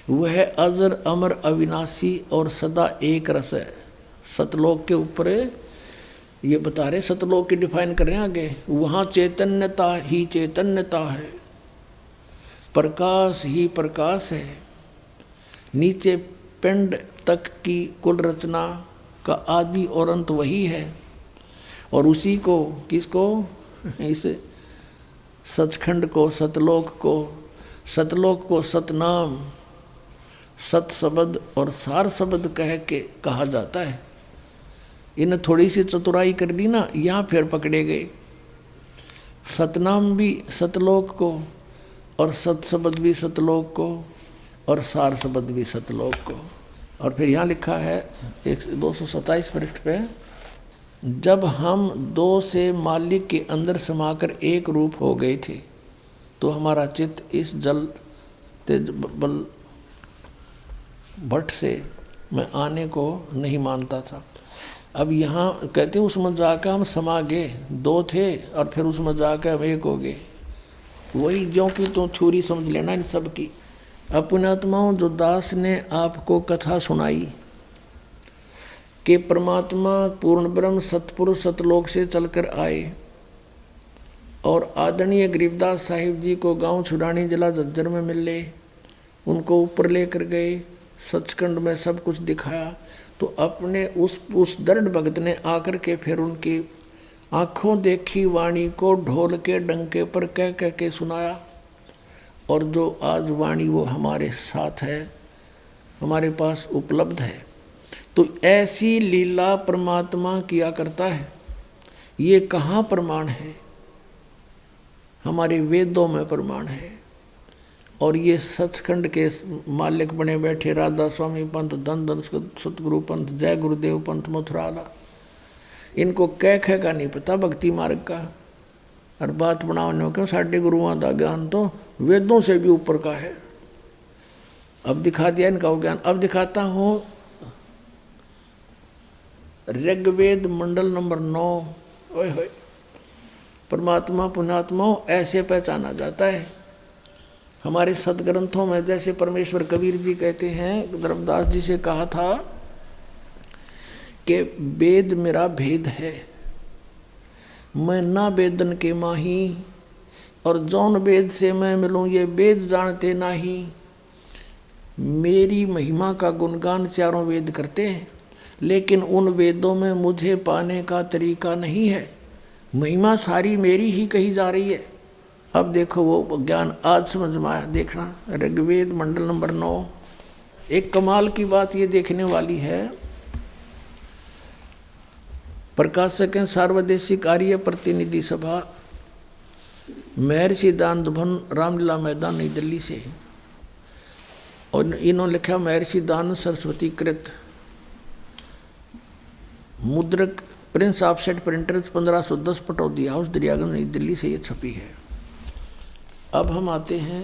वह अजर अमर अविनाशी और सदा एक रस है। सतलोक के ऊपर ये बता रहे, सतलोक की डिफाइन कर रहे हैं आगे। वहाँ चैतन्यता ही चैतन्यता है, प्रकाश ही प्रकाश है। नीचे पिंड तक की कुल रचना का आदि और अंत वही है। और उसी को किसको? इस सचखंड को, सतलोक को सतनाम, सत शब्द और सार शब्द कह के कहा जाता है। इन्हें थोड़ी सी चतुराई कर ली ना, यहाँ फिर पकड़े गए। सतनाम भी सतलोक को, और सत शब्द भी सतलोक को, और सार शब्द भी सतलोक को। और फिर यहाँ लिखा है 227 पृष्ठ पे, जब हम दो से मालिक के अंदर समाकर एक रूप हो गए थे तो हमारा चित्त इस जल तेज बल भट्ट से मैं आने को नहीं मानता था। अब यहाँ कहते हैं उसमें जाकर हम समा गए, दो थे और फिर उसमें जाकर हम एक हो गए। वही ज्यों की तो थ्योरी समझ लेना इन सब की। अपनात्माओं, जो दास ने आपको कथा सुनाई कि परमात्मा पूर्ण ब्रह्म सतपुरुष सतलोक से चलकर आए और आदरणीय गरीबदास साहिब जी को गांव छुड़ानी जिला झज्जर में मिले, उनको ऊपर लेकर गए, सचखंड में सब कुछ दिखाया, तो अपने उस दृढ़ भगत ने आकर के फिर उनकी आँखों देखी वाणी को ढोल के डंके पर कह कह के सुनाया। और जो आज वाणी वो हमारे साथ है, हमारे पास उपलब्ध है। तो ऐसी लीला परमात्मा किया करता है। ये कहाँ प्रमाण है? हमारे वेदों में प्रमाण है। और ये सचखंड के मालिक बने बैठे राधा स्वामी पंथ, धन धन सतगुरु पंथ, जय गुरुदेव पंथ मथुराला, इनको कह का नहीं पता भक्ति मार्ग का। और बात बनाने क्यों, साढ़े गुरुओं का ज्ञान तो वेदों से भी ऊपर का है। अब दिखा दिया इनका वो ज्ञान। अब दिखाता हूँ ऋग्वेद मंडल नंबर 9। ओए होए, परमात्मा पुण्यात्माओं ऐसे पहचाना जाता है हमारे सदग्रंथों में। जैसे परमेश्वर कबीर जी कहते हैं, धर्मदास जी से कहा था कि वेद मेरा भेद है, मैं ना वेदन के माही, और जौन वेद से मैं मिलूँ ये वेद जानते नाही। मेरी महिमा का गुणगान चारों वेद करते हैं, लेकिन उन वेदों में मुझे पाने का तरीका नहीं है। महिमा सारी मेरी ही कही जा रही है। अब देखो वो ज्ञान आज समझ में आया। देखना ऋग्वेद मंडल नंबर 9। एक कमाल की बात ये देखने वाली है। प्रकाशक हैं सार्वदेशिक आर्य प्रतिनिधि सभा, महर्षि दान भवन, रामलीला मैदान, नई दिल्ली से। और इन्होंने लिखा महर्षि दान सरस्वती कृत, मुद्रक Prince offset printers 1510 Pataudi house Daryaganj नई दिल्ली से ये छपी है। अब हम आते हैं,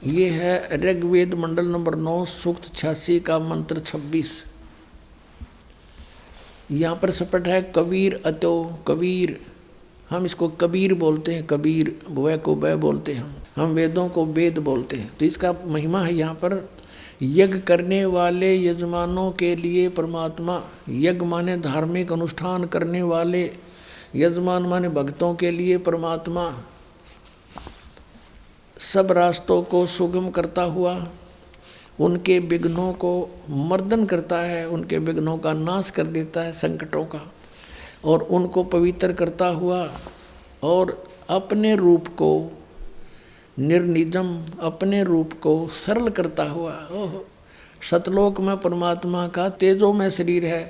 ये है ऋग्वेद मंडल नंबर 9 सूक्त 86 का मंत्र 26। यहाँ पर सपट है कबीर अतो कबीर, हम इसको कबीर बोलते हैं, कबीर वह को वह बोलते हैं, हम वेदों को वेद बोलते हैं। तो इसका महिमा है यहाँ पर, यज्ञ करने वाले यजमानों के लिए परमात्मा, यज्ञ माने धार्मिक अनुष्ठान करने वाले यजमान माने भक्तों के लिए परमात्मा सब रास्तों को सुगम करता हुआ उनके विघ्नों को मर्दन करता है, उनके विघ्नों का नाश कर देता है, संकटों का, और उनको पवित्र करता हुआ और अपने रूप को निर्निजम, अपने रूप को सरल करता हुआ। ओह, सतलोक में परमात्मा का तेजो में शरीर है,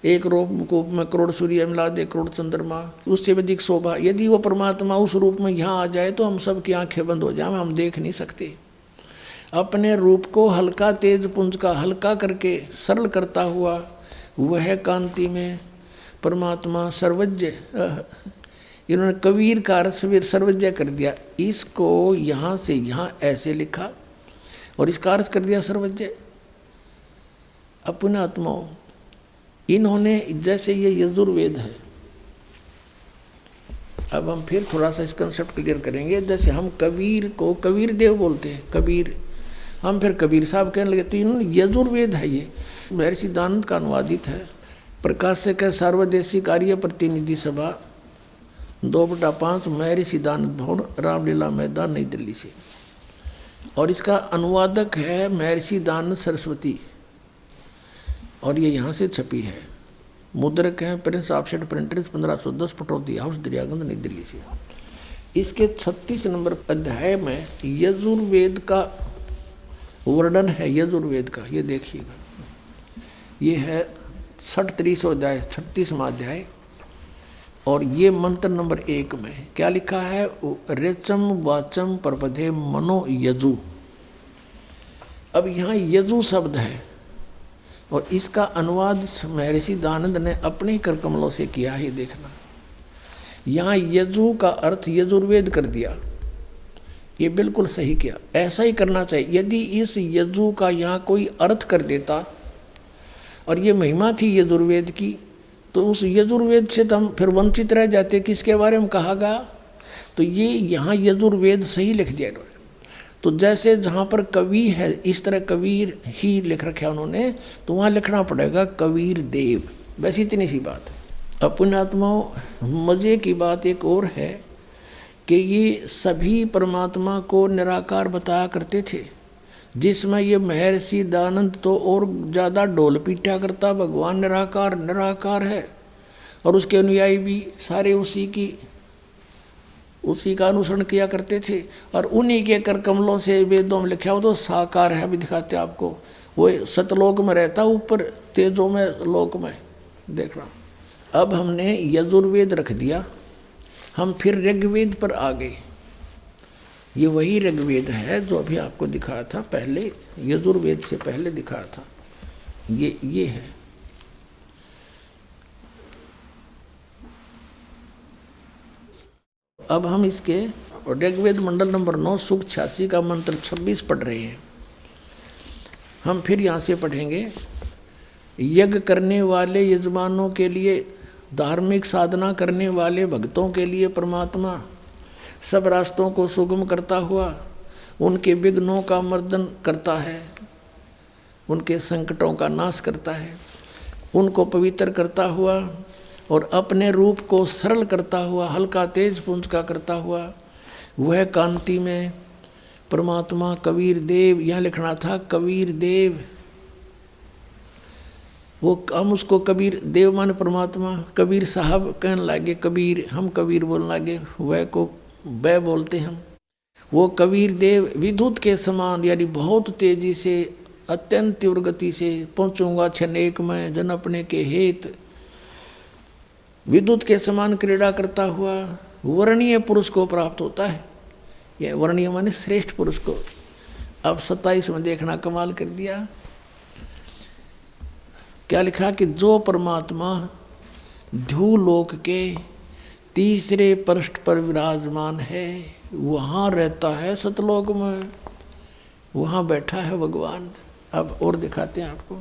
एक रूप में करोड़ सूर्य मिला दे, करोड़ चंद्रमा, उससे अधिक शोभा। यदि वो परमात्मा उस रूप में यहाँ आ जाए तो हम सब की आंखें बंद हो जाए, हम देख नहीं सकते। अपने रूप को हल्का तेज पुंज का हल्का करके सरल करता हुआ वह कांति में परमात्मा सर्वज्ञ, इन्होंने कबीर का अर्थ सर्वज्ञ कर दिया। इसको यहाँ से यहाँ ऐसे लिखा और इसका अर्थ कर दिया सर्वज्ञ। अपने आत्माओं, इन्होंने जैसे ये यजुर्वेद है, अब हम फिर थोड़ा सा इस कंसेप्ट क्लियर करेंगे। जैसे हम कबीर को कबीर देव बोलते हैं, कबीर, हम फिर कबीर साहब कहने लगे, तो इन्होंने यजुर्वेद है, ये महर्षि दानंद का अनुवादित है। प्रकाशक है सार्वदेशिक कार्य प्रतिनिधि सभा 2/5 महर्षि दानंद भवन, रामलीला मैदान, नई दिल्ली से। और इसका अनुवादक है महर्षि दानंद सरस्वती, और ये यहाँ से छपी है। मुद्रक है Prince offset printers 1510 Pataudi house Daryaganj, नई दिल्ली से। इसके 36 नंबर अध्याय में यजुर्वेद का वर्णन है, यजुर्वेद का। ये देखिएगा, ये है 36वां अध्याय, 36वां अध्याय, और ये मंत्र नंबर 1 में क्या लिखा है? रेचम वाचम परपधे मनो यजु। अब यहाँ यजु शब्द है और इसका अनुवाद महर्षि दानंद ने अपने ही कर कमलों से किया है। देखना, यहाँ यजु का अर्थ यजुर्वेद कर दिया, ये बिल्कुल सही किया, ऐसा ही करना चाहिए। यदि इस यजु का यहाँ कोई अर्थ कर देता और ये महिमा थी यजुर्वेद की, तो उस यजुर्वेद से तो हम फिर वंचित रह जाते। किसके बारे में कहा गया? तो ये यहाँ यजुर्वेद सही लिख दिया इन्होंने। तो जैसे जहाँ पर कवि है, इस तरह कबीर ही लिख रखा उन्होंने, तो वहाँ लिखना पड़ेगा कबीर देव। बस इतनी सी बात है। अपने आत्माओं, मज़े की बात एक और है कि ये सभी परमात्मा को निराकार बताया करते थे, जिसमें ये महर्षि दानंद तो और ज़्यादा ढोल पीटा करता, भगवान निराकार निराकार है, और उसके अनुयायी भी सारे उसी का अनुसरण किया करते थे। और उन्हीं के कर कमलों से वेदों में लिखा हो तो साकार है, अभी दिखाते आपको। वो सतलोक में रहता, ऊपर तेजों में लोक में, देखना। अब हमने यजुर्वेद रख दिया, हम फिर ऋग्वेद पर आ गए। ये वही ऋग्वेद है जो अभी आपको दिखाया था पहले, यजुर्वेद से पहले दिखाया था। ये है। अब हम इसके ऋग्वेद मंडल नंबर 9 सूक्त 86 का मंत्र 26 पढ़ रहे हैं। हम फिर यहाँ से पढ़ेंगे। यज्ञ करने वाले यजमानों के लिए, धार्मिक साधना करने वाले भक्तों के लिए परमात्मा सब रास्तों को सुगम करता हुआ उनके विघ्नों का मर्दन करता है, उनके संकटों का नाश करता है, उनको पवित्र करता हुआ और अपने रूप को सरल करता हुआ, हल्का तेज पुंज का करता हुआ वह कांति में परमात्मा कबीर देव, यहाँ लिखना था कबीर देव। वो हम उसको कबीर देव माने परमात्मा, कबीर साहब कहने लगे, कबीर, हम कबीर बोलने लगे, वह को वह बोलते हम। वो कबीर देव विद्युत के समान, यानी बहुत तेजी से, अत्यंत तीव्र गति से पहुँचूंगा क्षण एक में जन अपने के हेत, विद्युत के समान क्रीड़ा करता हुआ वर्णीय पुरुष को प्राप्त होता है। यह वर्णीय माने श्रेष्ठ पुरुष को। अब 27 में देखना, कमाल कर दिया। क्या लिखा कि जो परमात्मा ध्रुवलोक के तीसरे पृष्ठ पर विराजमान है, वहाँ रहता है सतलोक में, वहाँ बैठा है भगवान। अब और दिखाते हैं आपको।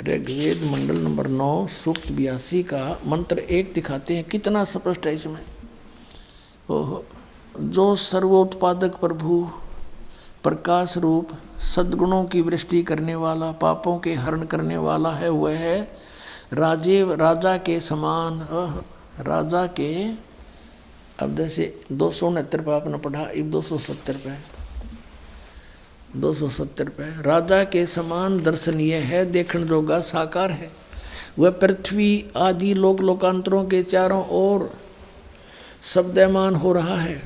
ऋग्वेद मंडल नंबर 9 सूक्त 82 का मंत्र 1 दिखाते हैं, कितना स्पष्ट है इसमें। ओहो, जो सर्वोत्पादक प्रभु, प्रकाश रूप, सद्गुणों की वृष्टि करने वाला, पापों के हरण करने वाला है, वह है राजा के समान। राजा के, अब जैसे 269 पे आपने पढ़ा, अब 270 पे राजा के समान दर्शनीय है, देखण जोगा साकार है। वह पृथ्वी आदि लोक लोकांतरों के चारों ओर शब्दमान हो रहा है।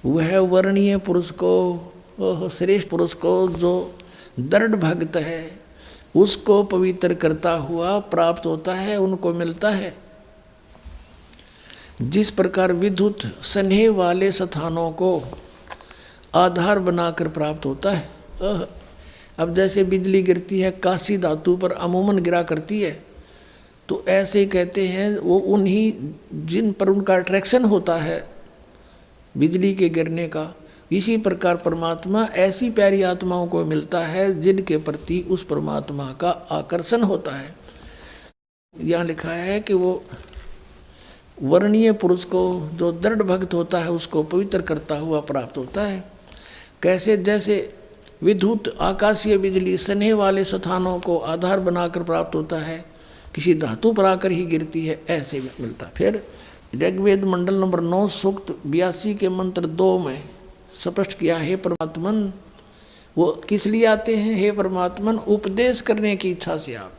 वह वर्णीय पुरुष को, श्रेष्ठ पुरुष को जो दृढ़ भक्त है उसको पवित्र करता हुआ प्राप्त होता है, उनको मिलता है। जिस प्रकार विद्युत स्नेह वाले स्थानों को आधार बनाकर प्राप्त होता है। अब जैसे बिजली गिरती है कांसी धातु पर अमूमन गिरा करती है, तो ऐसे कहते हैं वो उन्हीं जिन पर उनका अट्रैक्शन होता है बिजली के गिरने का, इसी प्रकार परमात्मा ऐसी प्यारी आत्माओं को मिलता है जिनके प्रति उस परमात्मा का आकर्षण होता है। यहाँ लिखा है कि वो वर्णीय पुरुष को जो दृढ़ भक्त होता है उसको पवित्र करता हुआ प्राप्त होता है। कैसे? जैसे विद्युत आकाशीय बिजली स्नेह वाले स्थानों को आधार बनाकर प्राप्त होता है, किसी धातु पर आकर ही गिरती है, ऐसे भी मिलता। फिर ऋग्वेद मंडल नंबर 9 सूक्त 82 के मंत्र 2 में स्पष्ट किया, हे परमात्मन, वो किस लिए आते हैं? हे परमात्मन, उपदेश करने की इच्छा से आप,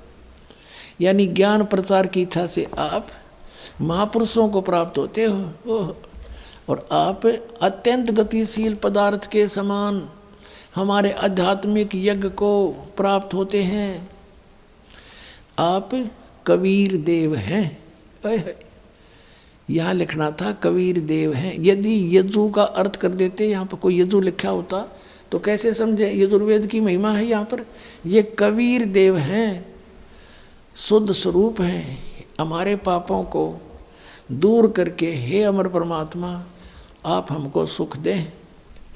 यानी ज्ञान प्रचार की इच्छा से आप महापुरुषों को प्राप्त होते हो, और आप अत्यंत गतिशील पदार्थ के समान हमारे आध्यात्मिक यज्ञ को प्राप्त होते हैं। आप कबीर देव हैं। यहाँ लिखना था कबीर देव हैं। यदि यजु का अर्थ कर देते, यहाँ पर कोई यजु लिखा होता तो कैसे समझे? यजुर्वेद की महिमा है यहाँ पर। ये कबीर देव हैं, शुद्ध स्वरूप हैं, हमारे पापों को दूर करके हे अमर परमात्मा आप हमको सुख दें।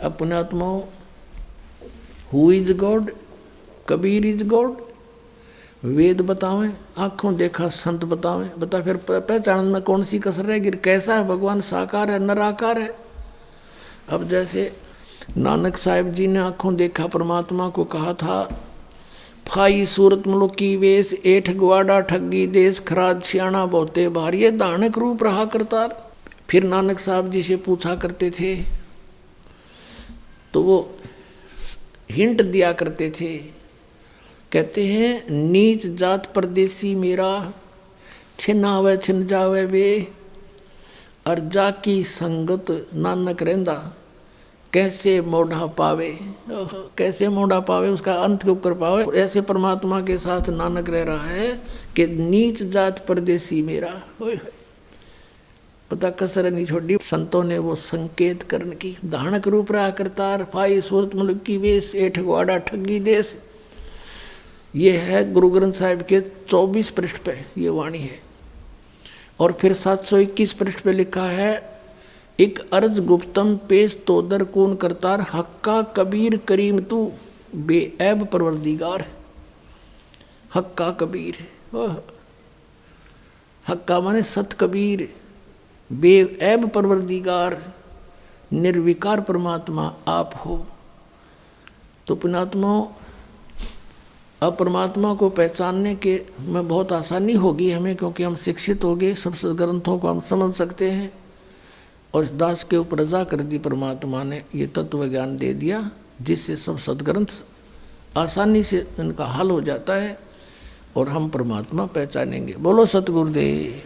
अपने आत्माओं, who is God? Kabir is God. Ved बतावें, आँखों देखा संत बतावें, बता फिर पहचान में कौन सी कसर रहेगी? कैसा है भगवान? साकार है, निराकार है। अब जैसे नानक साहिब जी ने आँखों देखा परमात्मा को कहा था, फाई सूरत मुलुकी वेश एठ ग्वाड़ा ठगी देश खराज सियाणा बहुते भारी दानक रूप रहा करतार। फिर नानक साहब जी से पूछा करते थे तो वो हिंट दिया करते थे, कहते हैं नीच जात परदेसी मेरा, छिन आवे छिन जावे वे, और जाकी संगत नानक रहंदा, कैसे मोढ़ा पावे। कैसे मोढ़ा पावे? उसका अंत क्यों कर पावे? ऐसे परमात्मा के साथ नानक रह रहा है कि नीच जात परदेसी मेरा। पता कसर नहीं छोड़ी। संतों ने वो संकेत करने की, धानक रूप रहा करतार, फाई सूरत मुल्क की वेश एठ ग्वाड़ा ठगी देश। ये है गुरु ग्रंथ साहिब के 24 पृष्ठ पे ये वाणी है। और फिर 721 पृष्ठ पे लिखा है, एक अर्ज गुप्तम पेश तोदर कौन करतार, हक्का कबीर करीम तू बेऐब परवरदिगार। हक्का कबीर, हक्का माने सत कबीर, बेऐब परवरदिगार, निर्विकार परमात्मा आप हो। तो पुणात्मा अब परमात्मा को पहचानने के में बहुत आसानी होगी हमें, क्योंकि हम शिक्षित हो गए, सब ग्रंथों को हम समझ सकते हैं। और इस दास के ऊपर रजा कर दी परमात्मा ने, ये तत्व ज्ञान दे दिया जिससे सब सदग्रंथ आसानी से इनका हल हो जाता है और हम परमात्मा पहचानेंगे। बोलो सतगुरुदेव।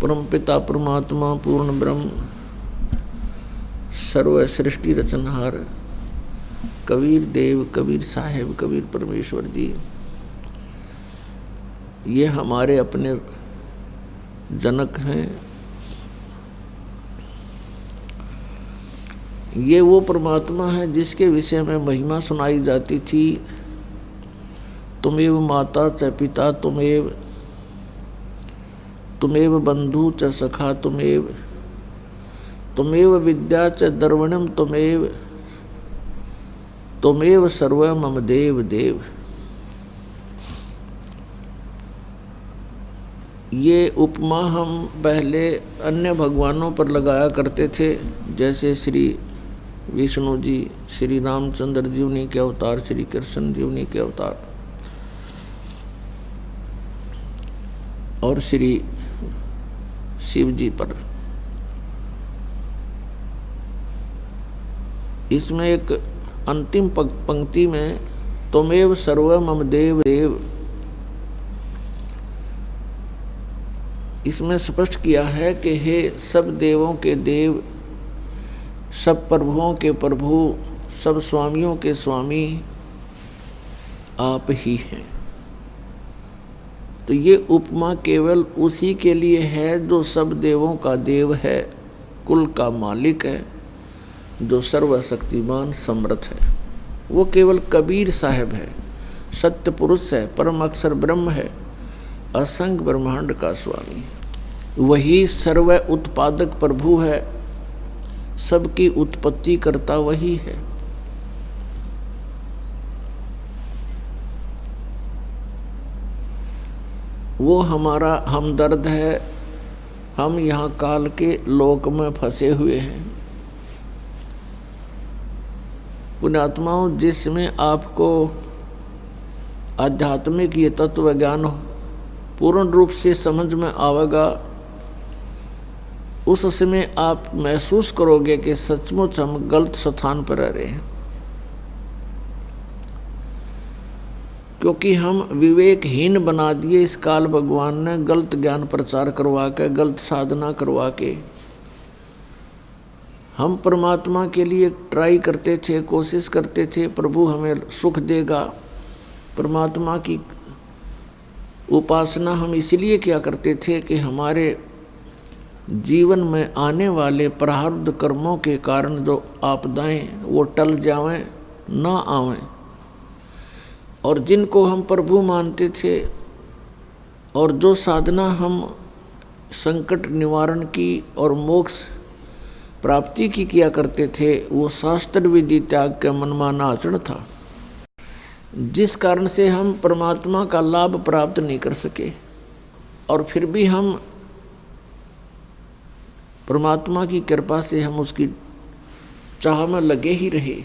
परम पिता परमात्मा पूर्ण ब्रह्म सर्व सृष्टि रचनहार कबीर देव, कबीर साहेब, कबीर परमेश्वर जी, ये हमारे अपने जनक हैं। ये वो परमात्मा है जिसके विषय में महिमा सुनाई जाती थी, तुमेव माता च पिता तुमेव, तुमेव बंधु च सखा तुमेव, तुमेव विद्या च दर्वणम तुमेव, तुमेव सर्व मम देव देव। ये उपमा हम पहले अन्य भगवानों पर लगाया करते थे, जैसे श्री विष्णु जी, श्री रामचंद्र जीवनी के अवतार, श्री कृष्ण जीवनी के अवतार और श्री शिव जी पर। इसमें एक अंतिम पंक्ति में त्वमेव सर्व मम देव देव, इसमें स्पष्ट किया है कि हे सब देवों के देव, सब प्रभुओं के प्रभु, सब स्वामियों के स्वामी आप ही हैं। तो ये उपमा केवल उसी के लिए है जो सब देवों का देव है, कुल का मालिक है, जो सर्वशक्तिमान समर्थ है। वो केवल कबीर साहब है, सत्य पुरुष है, परम अक्षर ब्रह्म है, असंग ब्रह्मांड का स्वामी। वही सर्व उत्पादक प्रभु है, सबकी उत्पत्ति करता वही है। वो हमारा हमदर्द है। हम यहाँ काल के लोक में फंसे हुए हैं। पुण्यात्माओं, जिसमें आपको आध्यात्मिक ये तत्व ज्ञान पूर्ण रूप से समझ में आवेगा, उस समय आप महसूस करोगे कि सचमुच हम गलत स्थान पर रह रहे हैं, क्योंकि हम विवेकहीन बना दिए इस काल भगवान ने, गलत ज्ञान प्रचार करवा के, गलत साधना करवा के। हम परमात्मा के लिए ट्राई करते थे, कोशिश करते थे, प्रभु हमें सुख देगा। परमात्मा की उपासना हम इसलिए किया करते थे कि हमारे जीवन में आने वाले प्रारब्ध कर्मों के कारण जो आपदाएं वो टल जावें, ना आवें। और जिनको हम प्रभु मानते थे और जो साधना हम संकट निवारण की और मोक्ष प्राप्ति की किया करते थे, वो शास्त्र विधि त्याग के मनमाना आचरण था, जिस कारण से हम परमात्मा का लाभ प्राप्त नहीं कर सके। और फिर भी हम परमात्मा की कृपा से हम उसकी चाह में लगे ही रहे।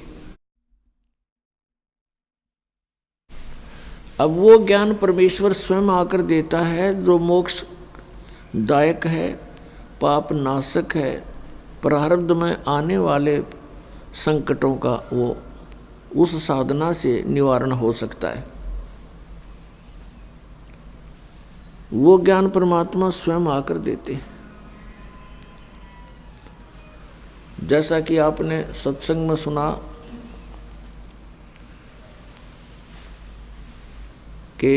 अब वो ज्ञान परमेश्वर स्वयं आकर देता है जो मोक्ष दायक है, पाप नाशक है, प्रारब्ध में आने वाले संकटों का वो उस साधना से निवारण हो सकता है। वो ज्ञान परमात्मा स्वयं आकर देते हैं। जैसा कि आपने सत्संग में सुना कि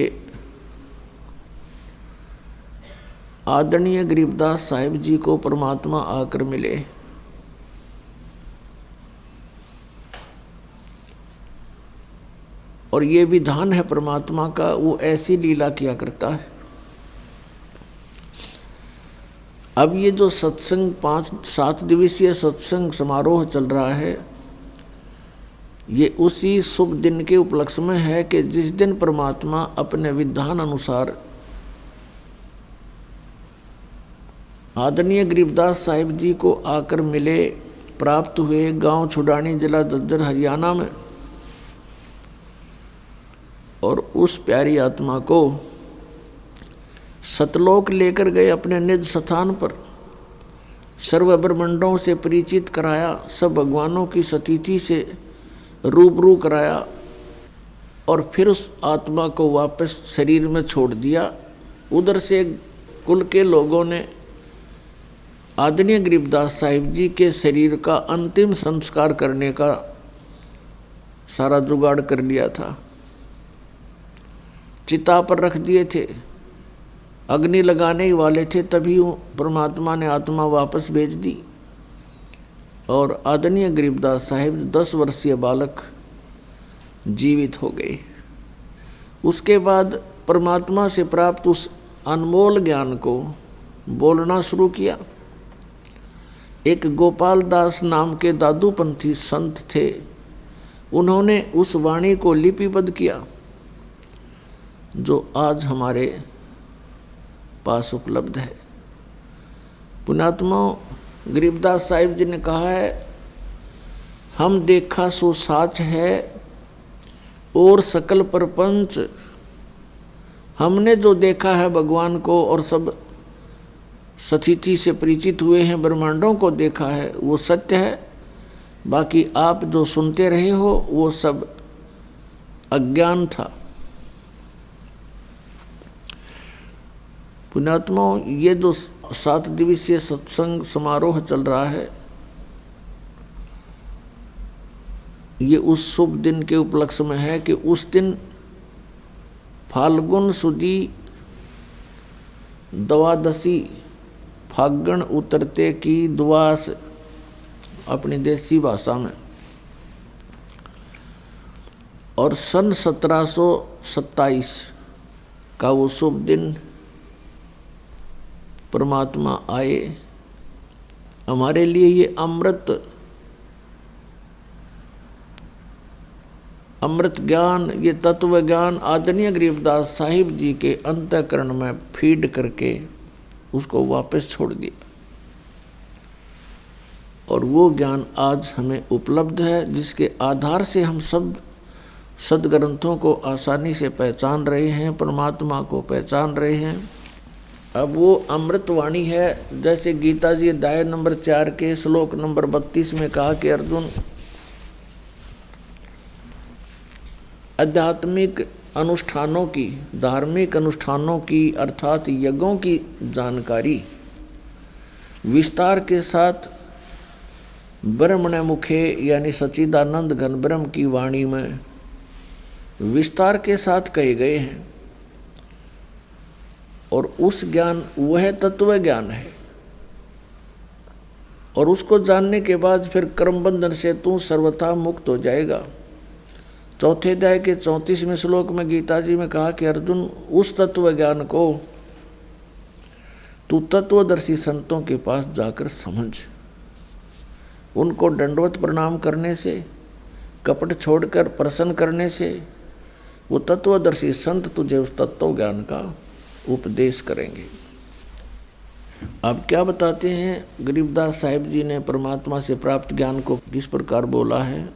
आदरणीय गरीबदास साहिब जी को परमात्मा आकर मिले। और ये विधान है परमात्मा का, वो ऐसी लीला किया करता है। अब ये जो सत्संग 5-7 दिवसीय सत्संग समारोह चल रहा है, ये उसी शुभ दिन के उपलक्ष्य में है कि जिस दिन परमात्मा अपने विधान अनुसार आदरणीय गरीबदास साहिब जी को आकर मिले, प्राप्त हुए गांव छुड़ानी, जिला झज्जर, हरियाणा में। और उस प्यारी आत्मा को सतलोक लेकर गए अपने निज स्थान पर, सर्व ब्रह्मांडों से परिचित कराया, सब भगवानों की सतीथि से रूबरू कराया, और फिर उस आत्मा को वापस शरीर में छोड़ दिया। उधर से कुल के लोगों ने आदरणीय गरीबदास साहिब जी के शरीर का अंतिम संस्कार करने का सारा जुगाड़ कर लिया था। चिता पर रख दिए थे, अग्नि लगाने ही वाले थे, तभी परमात्मा ने आत्मा वापस भेज दी। और आदरणीय गरीबदास साहिब 10 वर्षीय बालक जीवित हो गए। उसके बाद परमात्मा से प्राप्त उस अनमोल ज्ञान को बोलना शुरू किया। एक गोपाल दास नाम के दादूपंथी संत थे, उन्होंने उस वाणी को लिपिबद्ध किया जो आज हमारे पास उपलब्ध है। पुण्यात्माओं, गरीबदास साहिब जी ने कहा है, हम देखा सो साच है और सकल प्रपंच, हमने जो देखा है भगवान को और सब स्थिति से परिचित हुए हैं, ब्रह्मांडों को देखा है, वो सत्य है। बाकी आप जो सुनते रहे हो वो सब अज्ञान था। पुण्यात्माओं, ये जो 7 दिवसीय सत्संग समारोह चल रहा है, ये उस शुभ दिन के उपलक्ष्य में है कि उस दिन फाल्गुन सुदी द्वादशी, फागण उतरते की द्वास अपनी देसी भाषा में, और सन 1727 का वो शुभ दिन परमात्मा आए। हमारे लिए ये अमृत ज्ञान, ये तत्व ज्ञान आदरणीय गरीबदास साहिब जी के अंतःकरण में फीड करके उसको वापस छोड़ दिया, और वो ज्ञान आज हमें उपलब्ध है, जिसके आधार से हम सब सदग्रंथों को आसानी से पहचान रहे हैं, परमात्मा को पहचान रहे हैं। अब वो अमृतवाणी है, जैसे गीता जी अध्याय नंबर 4 के श्लोक नंबर 32 में कहा कि अर्जुन, आध्यात्मिक अनुष्ठानों की, धार्मिक अनुष्ठानों की अर्थात यज्ञों की जानकारी विस्तार के साथ ब्रह्मण मुखे यानी सच्चिदानंद घन ब्रह्म की वाणी में विस्तार के साथ कहे गए हैं, और उस ज्ञान वह तत्व ज्ञान है, और उसको जानने के बाद फिर कर्म बंधन से तू सर्वथा मुक्त हो जाएगा। चौथे अध्याय के 34वें श्लोक में गीता जी में कहा कि अर्जुन, उस तत्व ज्ञान को तू तत्वदर्शी संतों के पास जाकर समझ, उनको दंडवत प्रणाम करने से, कपट छोड़कर प्रसन्न करने से वो तत्वदर्शी संत तुझे उस तत्व ज्ञान का उपदेश करेंगे। अब क्या बताते हैं गरीबदास साहिब जी ने परमात्मा से प्राप्त ज्ञान को किस प्रकार बोला है।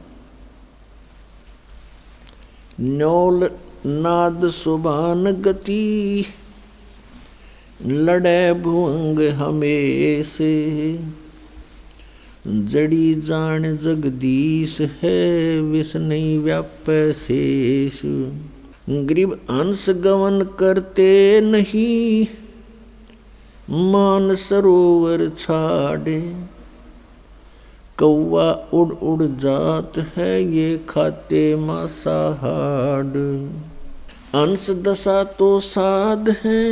न्योल नाद सुभान गति, लड़े भुवंग हमेश, जड़ी जान जगदीश है, विष नहीं व्याप शेष। गरीब हंस गवन करते नहीं, मान सरोवर छाड़े, कौवा उड़ उड़ जात है, ये खाते मांसाहार। अंश दशा तो साध है,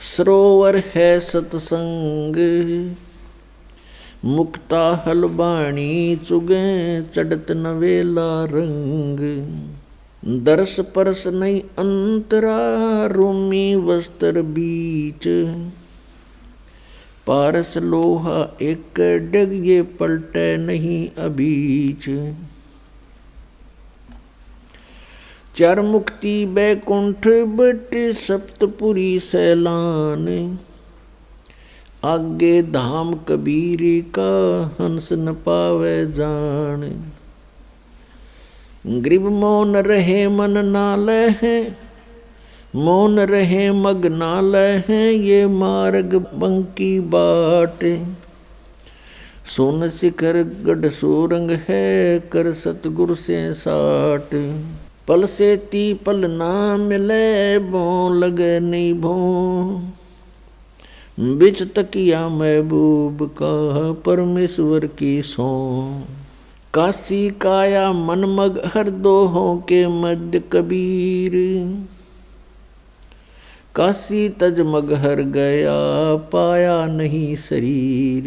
सरोवर है सत्संग, मुक्ता हलबाणी चुगे, चढ़त नवेला रंग। दर्श परस नहीं अंतरा, रूमी वस्त्र बीच, पारस लोहा एक डग, ये पलटे नहीं अबीच। चार मुक्ति बैकुंठ बट, सप्तपुरी सैलान, आगे धाम कबीर का, हंस न पावे जान। गरीब मौन रहे मन नाले हैं, मौन रहे मग नाले हैं, ये मार्ग बंकी बाट। सोन शिखर गढ़ सोरंग है, कर सतगुरु से साट। पल से ती पल ना मिले, बों लगे नहीं भों, बिच तकिया महबूब का, परमेश्वर की सो। काशी काया मन मग हर दोहों के मध्य कबीर, काशी तज मग हर गया, पाया नहीं शरीर।